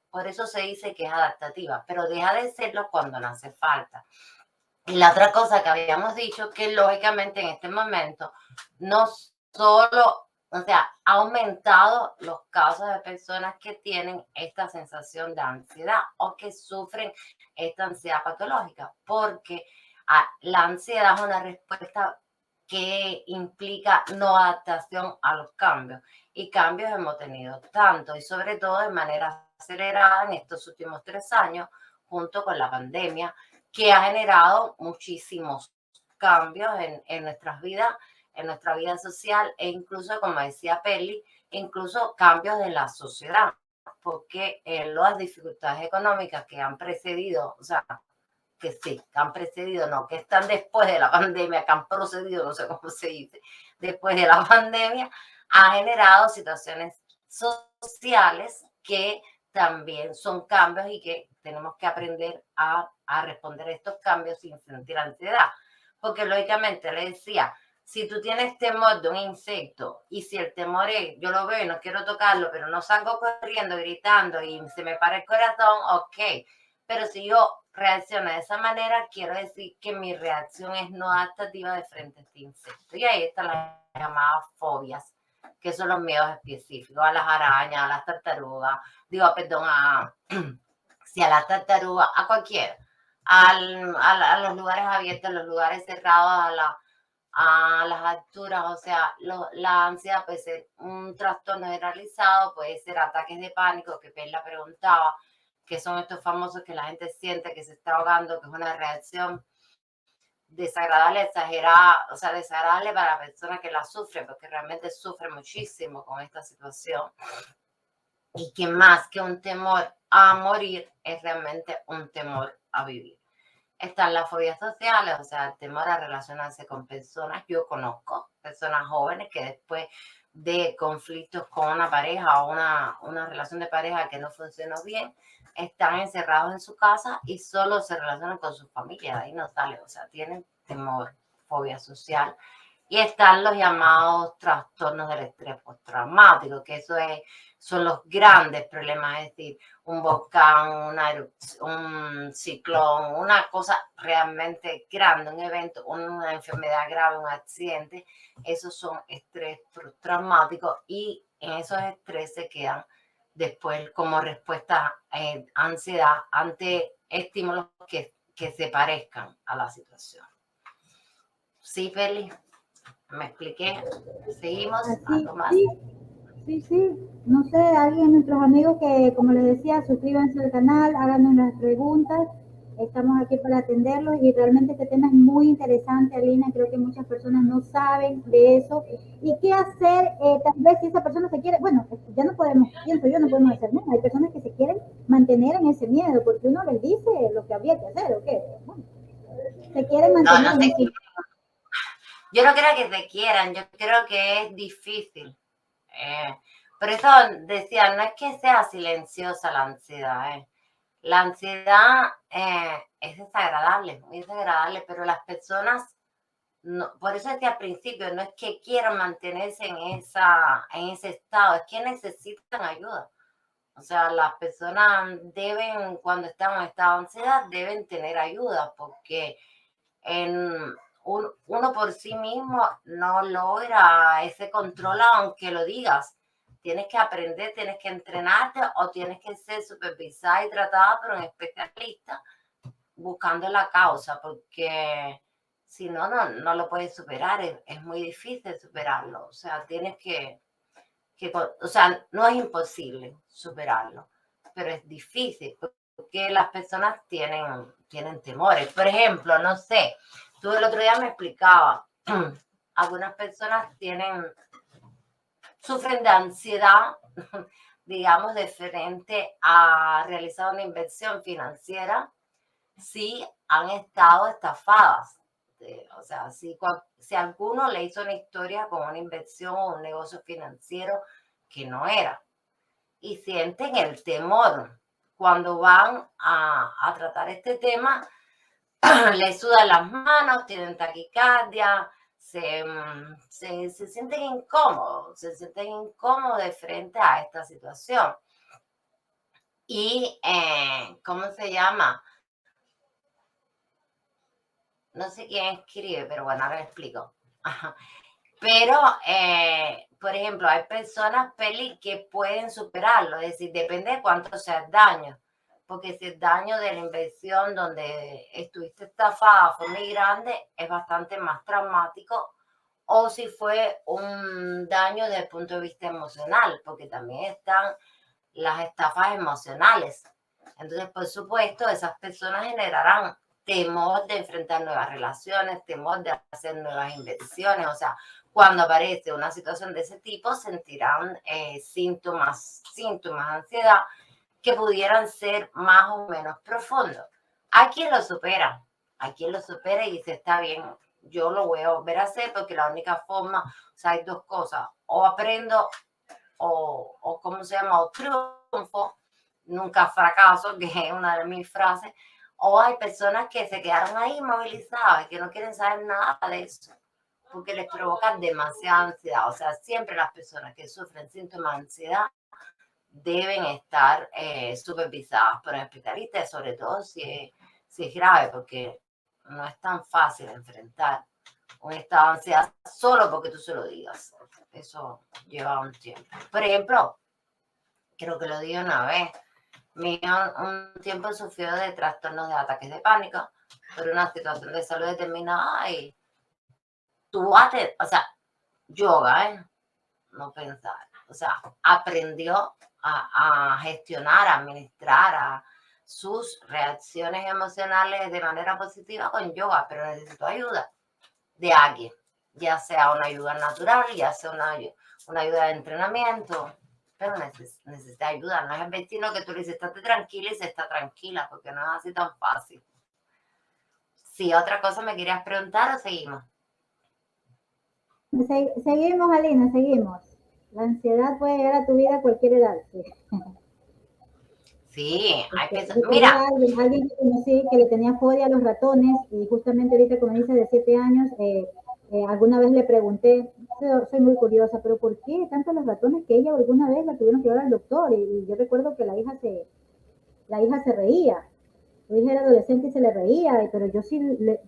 por eso se dice que es adaptativa, pero deja de serlo cuando no hace falta. Y la otra cosa que habíamos dicho, que lógicamente en este momento no solo, o sea, ha aumentado los casos de personas que tienen esta sensación de ansiedad o que sufren esta ansiedad patológica, porque la ansiedad es una respuesta que implica no adaptación a los cambios. Y cambios hemos tenido tanto y sobre todo de manera acelerada en estos últimos 3 años, junto con la pandemia, que ha generado muchísimos cambios en nuestras vidas, en nuestra vida social e incluso, como decía Peli, incluso cambios de la sociedad, porque las dificultades económicas que han precedido, o sea, que sí, que han precedido, no, que están después de la pandemia, que han procedido, no sé cómo se dice, después de la pandemia, ha generado situaciones sociales que también son cambios y que tenemos que aprender a responder a estos cambios sin sentir ansiedad. Porque lógicamente le decía, si tú tienes temor de un insecto y si el temor es, yo lo veo y no quiero tocarlo, pero no salgo corriendo, gritando y se me para el corazón, ok. Pero si yo reacciono de esa manera, quiero decir que mi reacción es no adaptativa de frente a este insecto. Y ahí están las llamadas fobias, que son los miedos específicos, a las arañas, a las tartarugas, si a las tartarugas, a cualquiera, a los lugares abiertos, a los lugares cerrados, a las alturas, o sea, la ansiedad puede ser un trastorno generalizado, puede ser ataques de pánico, que Perla preguntaba, que son estos famosos que la gente siente que se está ahogando, que es una reacción desagradable, exagerada, o sea, desagradable para la persona que la sufre, porque realmente sufre muchísimo con esta situación. Y que más que un temor a morir, es realmente un temor a vivir. Están las fobias sociales, o sea, el temor a relacionarse con personas. Yo conozco personas jóvenes que después de conflictos con una pareja o una relación de pareja que no funcionó bien, están encerrados en su casa y solo se relacionan con su familia, de ahí no sale, o sea, tienen temor, fobia social. Y están los llamados trastornos del estrés postraumático, que son los grandes problemas, es decir, un volcán, un ciclón, una cosa realmente grande, un evento, una enfermedad grave, un accidente. Esos son estrés postraumáticos y en esos estrés se quedan después como respuesta ansiedad ante estímulos que se parezcan a la situación. ¿Sí, Feli? ¿Me expliqué? ¿Seguimos? ¿Algo más? Sí. No sé, alguien de nuestros amigos que, como les decía, suscríbanse al canal, háganos las preguntas. Estamos aquí para atenderlos y realmente este tema es muy interesante, Alina. Creo que muchas personas no saben de eso. ¿Y qué hacer? Tal vez si esa persona se quiere, bueno, ya no podemos, pienso yo, no podemos hacer nada. Hay personas que se quieren mantener en ese miedo porque uno les dice lo que habría que hacer, ¿o qué? Bueno, se quieren mantener en ese miedo. Yo no creo que te quieran, yo creo que es difícil. Por eso decía, no es que sea silenciosa la ansiedad. La ansiedad es desagradable, muy desagradable, pero las personas, no, por eso decía al principio, no es que quieran mantenerse en ese estado, es que necesitan ayuda. O sea, las personas deben, cuando están en estado de ansiedad, deben tener ayuda, porque uno por sí mismo no logra ese control aunque lo digas. Tienes que aprender, tienes que entrenarte o tienes que ser supervisada y tratada por un especialista buscando la causa, porque si no, no lo puedes superar, es muy difícil superarlo. O sea, tienes o sea, no es imposible superarlo, pero es difícil porque las personas tienen temores. Por ejemplo, no sé, tú el otro día me explicaba, algunas personas sufren de ansiedad, digamos, de frente a realizar una inversión financiera si han estado estafadas. O sea, si alguno le hizo una historia con una inversión o un negocio financiero que no era. Y sienten el temor. Cuando van a tratar este tema, les sudan las manos, tienen taquicardia, se sienten incómodos, de frente a esta situación. Y, ¿cómo se llama? No sé quién escribe, pero bueno, ahora les explico. Pero, por ejemplo, hay personas, Peli, que pueden superarlo, es decir, depende de cuánto sea el daño, porque si el daño de la inversión donde estuviste estafada fue muy grande, es bastante más traumático, o si fue un daño desde el punto de vista emocional, porque también están las estafas emocionales. Entonces, por supuesto, esas personas generarán temor de enfrentar nuevas relaciones, temor de hacer nuevas inversiones, o sea, cuando aparece una situación de ese tipo, sentirán síntomas de ansiedad que pudieran ser más o menos profundos. Hay quien lo supera, y dice, está bien, yo lo voy a volver a hacer porque la única forma, o sea, hay dos cosas, o aprendo o ¿cómo se llama? O triunfo, nunca fracaso, que es una de mis frases, o hay personas que se quedaron ahí movilizadas, que no quieren saber nada de eso, porque les provocan demasiada ansiedad. O sea, siempre las personas que sufren síntomas de ansiedad deben estar supervisadas por un especialista, sobre todo si es grave, porque no es tan fácil enfrentar un estado de ansiedad solo porque tú se lo digas. Eso lleva un tiempo. Por ejemplo, creo que lo dije una vez, mi hija un tiempo sufrió de trastornos de ataques de pánico por una situación de salud determinada y o sea, yoga, no pensar, o sea, aprendió a gestionar, a administrar a sus reacciones emocionales de manera positiva con yoga, pero necesitó ayuda de alguien, ya sea una ayuda natural, ya sea una ayuda de entrenamiento, pero necesita ayuda. No es el vecino que tú le dices, estate tranquila y se está tranquila, porque no es así tan fácil. Sí, otra cosa me querías preguntar o seguimos. Seguimos, Alina, seguimos. La ansiedad puede llegar a tu vida a cualquier edad. Sí, hay que... Mira. Alguien que conocí que le tenía fobia a los ratones y justamente ahorita, como dice, de 7 años, alguna vez le pregunté, soy muy curiosa, pero ¿por qué tanto los ratones que ella alguna vez la tuvieron que llevar al doctor? Y yo recuerdo que la hija se reía. Su hija era adolescente y se le reía, pero yo sí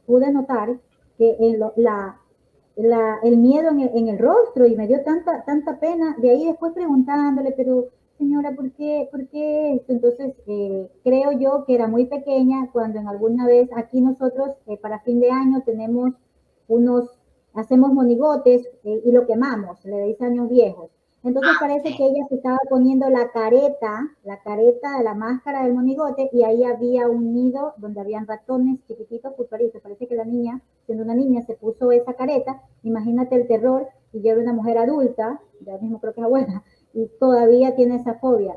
pude notar que el miedo en el rostro y me dio tanta pena. De ahí después preguntándole, pero señora, ¿por qué esto? Entonces, creo yo que era muy pequeña cuando en alguna vez aquí nosotros para fin de año hacemos monigotes y lo quemamos, le dice años viejos. Entonces parece que ella se estaba poniendo la careta de la máscara del monigote y ahí había un nido donde habían ratones chiquititos, pulparitos. Parece que la niña, siendo una niña, se puso esa careta. Imagínate el terror, y yo era una mujer adulta, ya mismo creo que es abuela, y todavía tiene esa fobia.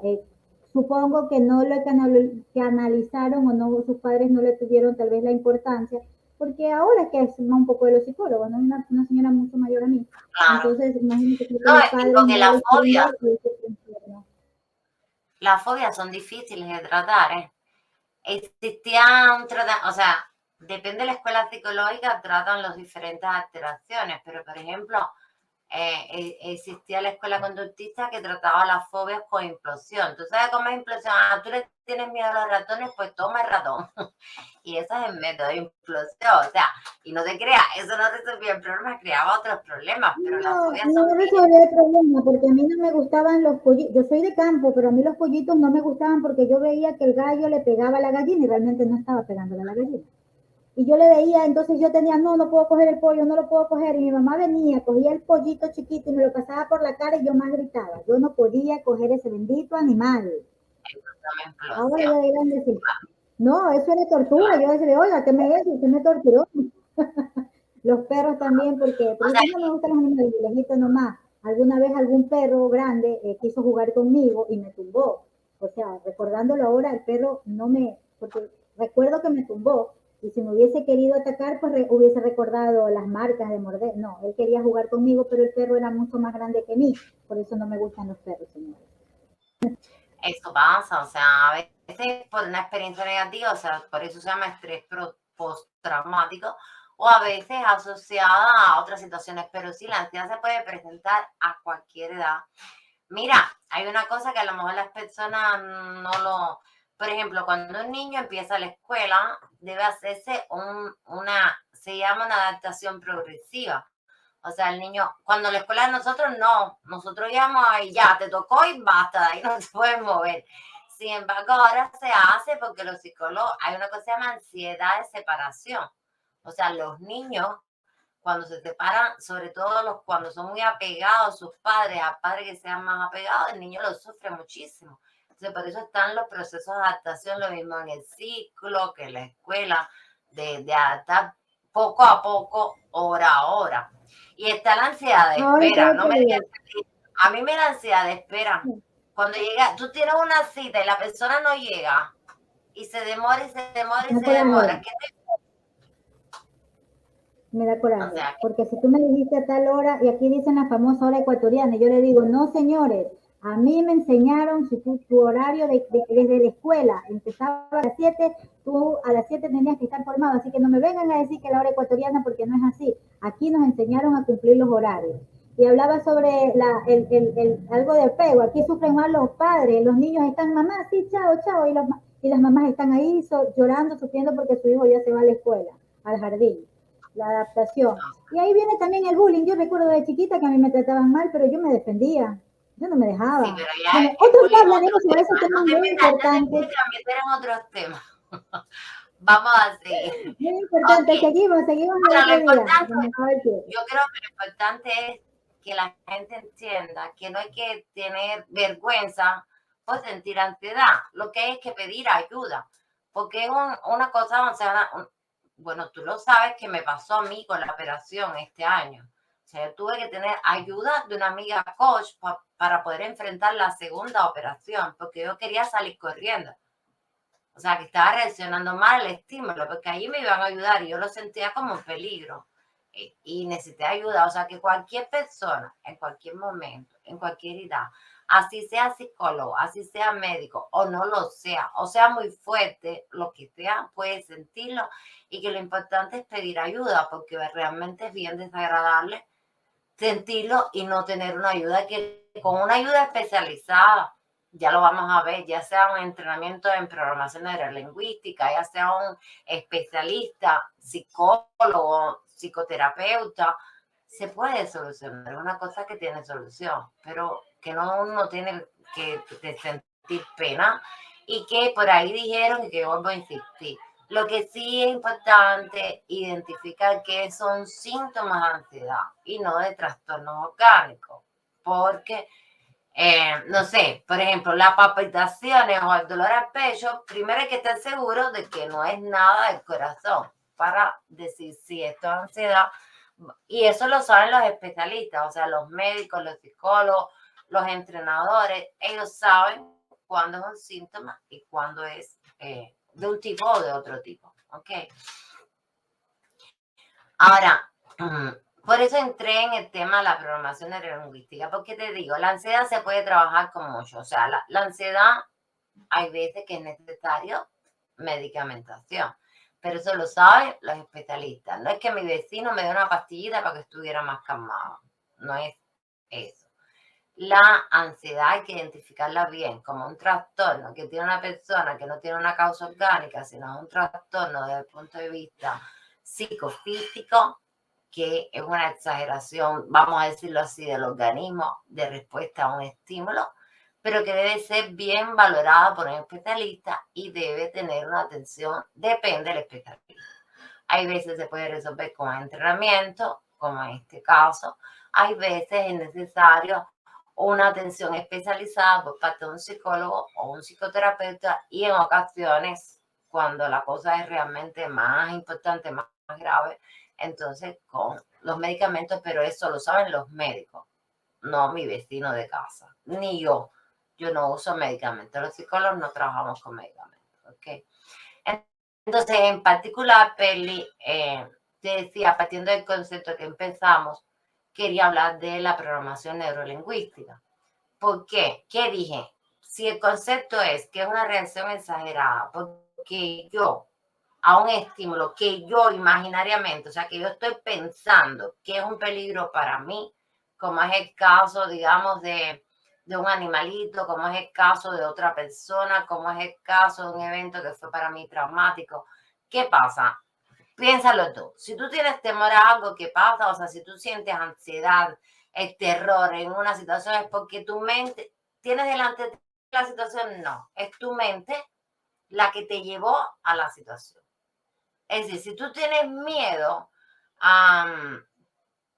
Supongo que no lo canalizaron o no, sus padres no le tuvieron tal vez la importancia, porque ahora es que es un poco de los psicólogos, ¿no? Una señora mucho mayor a mí. Claro. Entonces, imagínate que No, los y padres porque no lo entienden y eso es infierno. las fobias son difíciles de tratar, ¿eh? Existía un tratamiento, o sea, depende de la escuela psicológica, tratan las diferentes alteraciones, pero por ejemplo, existía la escuela conductista que trataba las fobias con implosión. ¿Tú sabes cómo es implosión? Ah, tú le tienes miedo a los ratones, pues toma el ratón. Y ese es el método de implosión, o sea, y no te creas, eso no resolvía el problema, creaba otros problemas, pero las No, fobias son no bien. resolvió el problema, porque a mí no me gustaban los pollitos. Yo soy de campo, pero a mí los pollitos no me gustaban porque yo veía que el gallo le pegaba a la gallina y realmente no estaba pegándole a la gallina. Y yo le veía, entonces yo tenía, no, no puedo coger el pollo, no lo puedo coger. Y mi mamá venía, cogía el pollito chiquito y me lo pasaba por la cara y yo más gritaba. Yo no podía coger ese bendito animal. Ahora Implosión. ya de grande sí. No, eso era tortura. Yo decía, oiga, ¿qué me es? Usted me torturó. Los perros también, porque O sea, no me gustan los animales, de lejito nomás. Alguna vez algún perro grande quiso jugar conmigo y me tumbó. O sea, recordándolo ahora, el perro no me, porque recuerdo que me tumbó y si me hubiese querido atacar, pues hubiese recordado las marcas de morder. No, él quería jugar conmigo, pero el perro era mucho más grande que mí. Por eso no me gustan los perros, señores. eso pasa, o sea, a veces por una experiencia negativa, o sea, por eso se llama estrés postraumático, o a veces asociada a otras situaciones, pero sí, la ansiedad se puede presentar a cualquier edad. Mira, hay una cosa que a lo mejor las personas no lo... Por ejemplo, cuando un niño empieza la escuela, debe hacerse se llama una adaptación progresiva. O sea, el niño, cuando la escuela de nosotros, no, nosotros íbamos ahí, ya, te tocó y basta, de ahí no se puede mover. Sin embargo, ahora se hace porque los psicólogos, hay una cosa que se llama ansiedad de separación. O sea, los niños, cuando se separan, sobre todo cuando son muy apegados a sus padres, a padres que sean más apegados, el niño lo sufre muchísimo. Entonces, por eso están los procesos de adaptación, lo mismo en el ciclo que en la escuela, de adaptar poco a poco, hora a hora. Y está la ansiedad de Ahora espera. tengo No que me digas, ver. a mí me da ansiedad de espera. Cuando llega, tú tienes una cita y la persona no llega y se demora y se demora y Me da se demora. coraje. ¿Qué Me da o coraje, sea, porque si tú me dijiste a tal hora, y aquí dicen la famosa hora ecuatoriana, yo le digo, no señores, a mí me enseñaron, si tu horario desde la escuela empezaba a las 7, tú a las 7 tenías que estar formado, así que no me vengan a decir que la hora ecuatoriana, porque no es así. Aquí nos enseñaron a cumplir los horarios. Y hablaba sobre algo de apego, aquí sufren más los padres, los niños están, mamá, sí, chao, chao, y las mamás están ahí llorando, sufriendo porque su hijo ya se va a la escuela, al jardín, la adaptación. Y ahí viene también el bullying. Yo recuerdo de chiquita que a mí me trataban mal, pero yo me defendía. Yo no me sí, dejaba. pero ya Bueno, es otro día bullying otro hablaremos sobre tema. esos temas No te muy metas, no te importantes. empieces a meter en otros temas. Vamos a seguir. Muy Ok. importantes. Seguimos el Bueno, lo otro día. importante, Se me acaba el tiempo. yo creo que lo importante es que la gente entienda que no hay que tener vergüenza por sentir ansiedad. Lo que hay es que pedir ayuda. Porque es una cosa, o sea, bueno, tú lo sabes que me pasó a mí con la operación este año. O sea, yo tuve que tener ayuda de una amiga coach para poder enfrentar la segunda operación, porque yo quería salir corriendo. O sea, que estaba reaccionando mal al estímulo, porque ahí me iban a ayudar y yo lo sentía como un peligro. Y necesité ayuda. O sea, que cualquier persona, en cualquier momento, en cualquier edad, así sea psicólogo, así sea médico, o no lo sea, o sea muy fuerte, lo que sea, puede sentirlo. Y que lo importante es pedir ayuda, porque realmente es bien desagradable sentirlo y no tener una ayuda con una ayuda especializada, ya lo vamos a ver, ya sea un entrenamiento en programación neurolingüística, ya sea un especialista, psicólogo, psicoterapeuta, se puede solucionar, es una cosa que tiene solución, pero que no uno tiene que sentir pena y que por ahí dijeron y que vuelvo a insistir. Lo que sí es importante identificar que son síntomas de ansiedad y no de trastornos orgánicos, porque, no sé, por ejemplo, las palpitaciones o el dolor al pecho, primero hay que estar seguro de que no es nada del corazón para decir si esto es ansiedad. Y eso lo saben los especialistas, o sea, los médicos, los psicólogos, los entrenadores, ellos saben cuándo es un síntoma y cuándo es de un tipo o de otro tipo, ¿ok? Ahora, por eso entré en el tema de la programación neurolingüística, porque te digo, la ansiedad se puede trabajar con mucho. O sea, la ansiedad hay veces que es necesario medicamentación, pero eso lo saben los especialistas. No es que mi vecino me dé una pastillita para que estuviera más calmado, no es eso. La ansiedad hay que identificarla bien como un trastorno que tiene una persona que no tiene una causa orgánica, sino un trastorno desde el punto de vista psicofísico, que es una exageración, vamos a decirlo así, del organismo de respuesta a un estímulo, pero que debe ser bien valorada por un especialista y debe tener una atención, depende del especialista. Hay veces se puede resolver con entrenamiento, como en este caso. Hay veces es necesario una atención especializada por parte de un psicólogo o un psicoterapeuta, y en ocasiones, cuando la cosa es realmente más importante, más grave, entonces con los medicamentos, pero eso lo saben los médicos, no mi vecino de casa, ni yo. Yo no uso medicamentos, los psicólogos no trabajamos con medicamentos, ¿ok? Entonces, en particular, Peli, te decía, partiendo del concepto que empezamos, quería hablar de la programación neurolingüística. ¿Por qué? ¿Qué dije? Si el concepto es que es una reacción exagerada, porque yo, a un estímulo que yo imaginariamente, o sea, que yo estoy pensando que es un peligro para mí, como es el caso, digamos, de un animalito, como es el caso de otra persona, como es el caso de un evento que fue para mí traumático. ¿Qué pasa? Piénsalo tú. Si tú tienes temor a algo que pasa, o sea, si tú sientes ansiedad, el terror en una situación, es porque tu mente, ¿tienes delante de la situación? No, es tu mente la que te llevó a la situación. Es decir, si tú tienes miedo,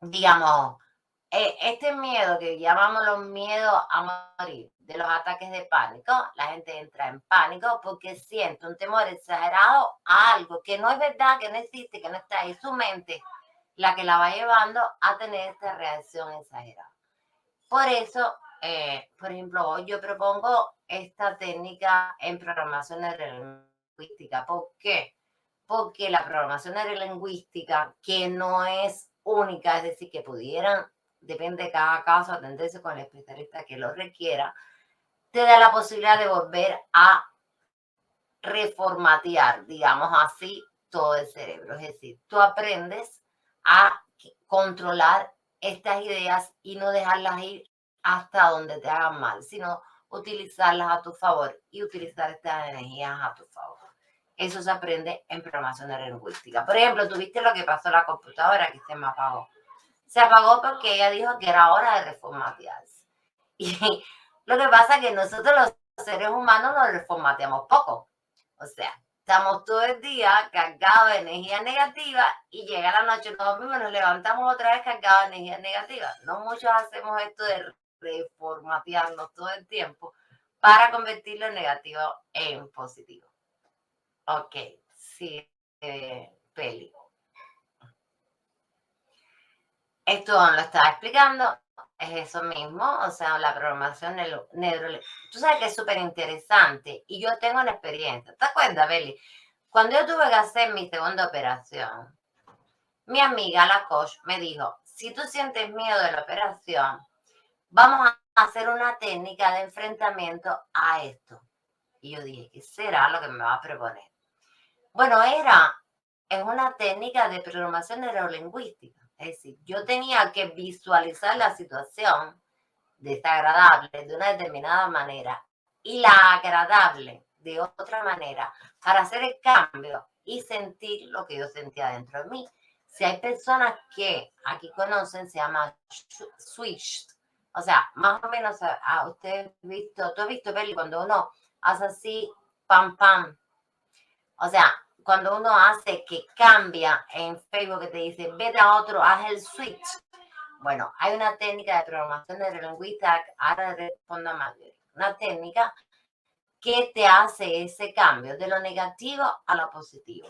digamos, este miedo que llamamos los miedos a morir, de los ataques de pánico, la gente entra en pánico porque siente un temor exagerado a algo que no es verdad, que no existe, que no está ahí. Su mente la que la va llevando a tener esta reacción exagerada. Por eso, por ejemplo, hoy yo propongo esta técnica en programación neurolingüística. ¿Por qué? Porque la programación neurolingüística, que no es única, es decir, que pudieran, depende de cada caso, atenderse con el especialista que lo requiera, te da la posibilidad de volver a reformatear, digamos así, todo el cerebro. Es decir, tú aprendes a controlar estas ideas y no dejarlas ir hasta donde te hagan mal, sino utilizarlas a tu favor y utilizar estas energías a tu favor. Eso se aprende en programación neurolingüística. Por ejemplo, tuviste lo que pasó a la computadora, que se me apagó. Se apagó porque ella dijo que era hora de reformatearse. Y lo que pasa es que nosotros los seres humanos nos reformateamos poco. O sea, estamos todo el día cargados de energía negativa y llega la noche, nos dormimos, nos levantamos otra vez cargados de energía negativa. No muchos hacemos esto de reformatearnos todo el tiempo para convertirlo en negativo en positivo. Ok, sí, Peli. Esto lo estaba explicando, es eso mismo, o sea, la programación neurolingüística. Tú sabes que es súper interesante y yo tengo una experiencia. ¿Te acuerdas, Beli? Cuando yo tuve que hacer mi segunda operación, mi amiga, la coach, me dijo, si tú sientes miedo de la operación, vamos a hacer una técnica de enfrentamiento a esto. Y yo dije, ¿qué será lo que me va a proponer? Bueno, es una técnica de programación neurolingüística. Es decir, yo tenía que visualizar la situación desagradable de una determinada manera y la agradable de otra manera para hacer el cambio y sentir lo que yo sentía dentro de mí. Si hay personas que aquí conocen, se llama switch. O sea, más o menos, tú has visto, Beli, cuando uno hace así, pam, pam. O sea, cuando uno hace que cambia en Facebook, que te dice, vete a otro, haz el switch. Bueno, hay una técnica de programación neurolingüística, ahora respondo a Marjorie, una técnica que te hace ese cambio de lo negativo a lo positivo.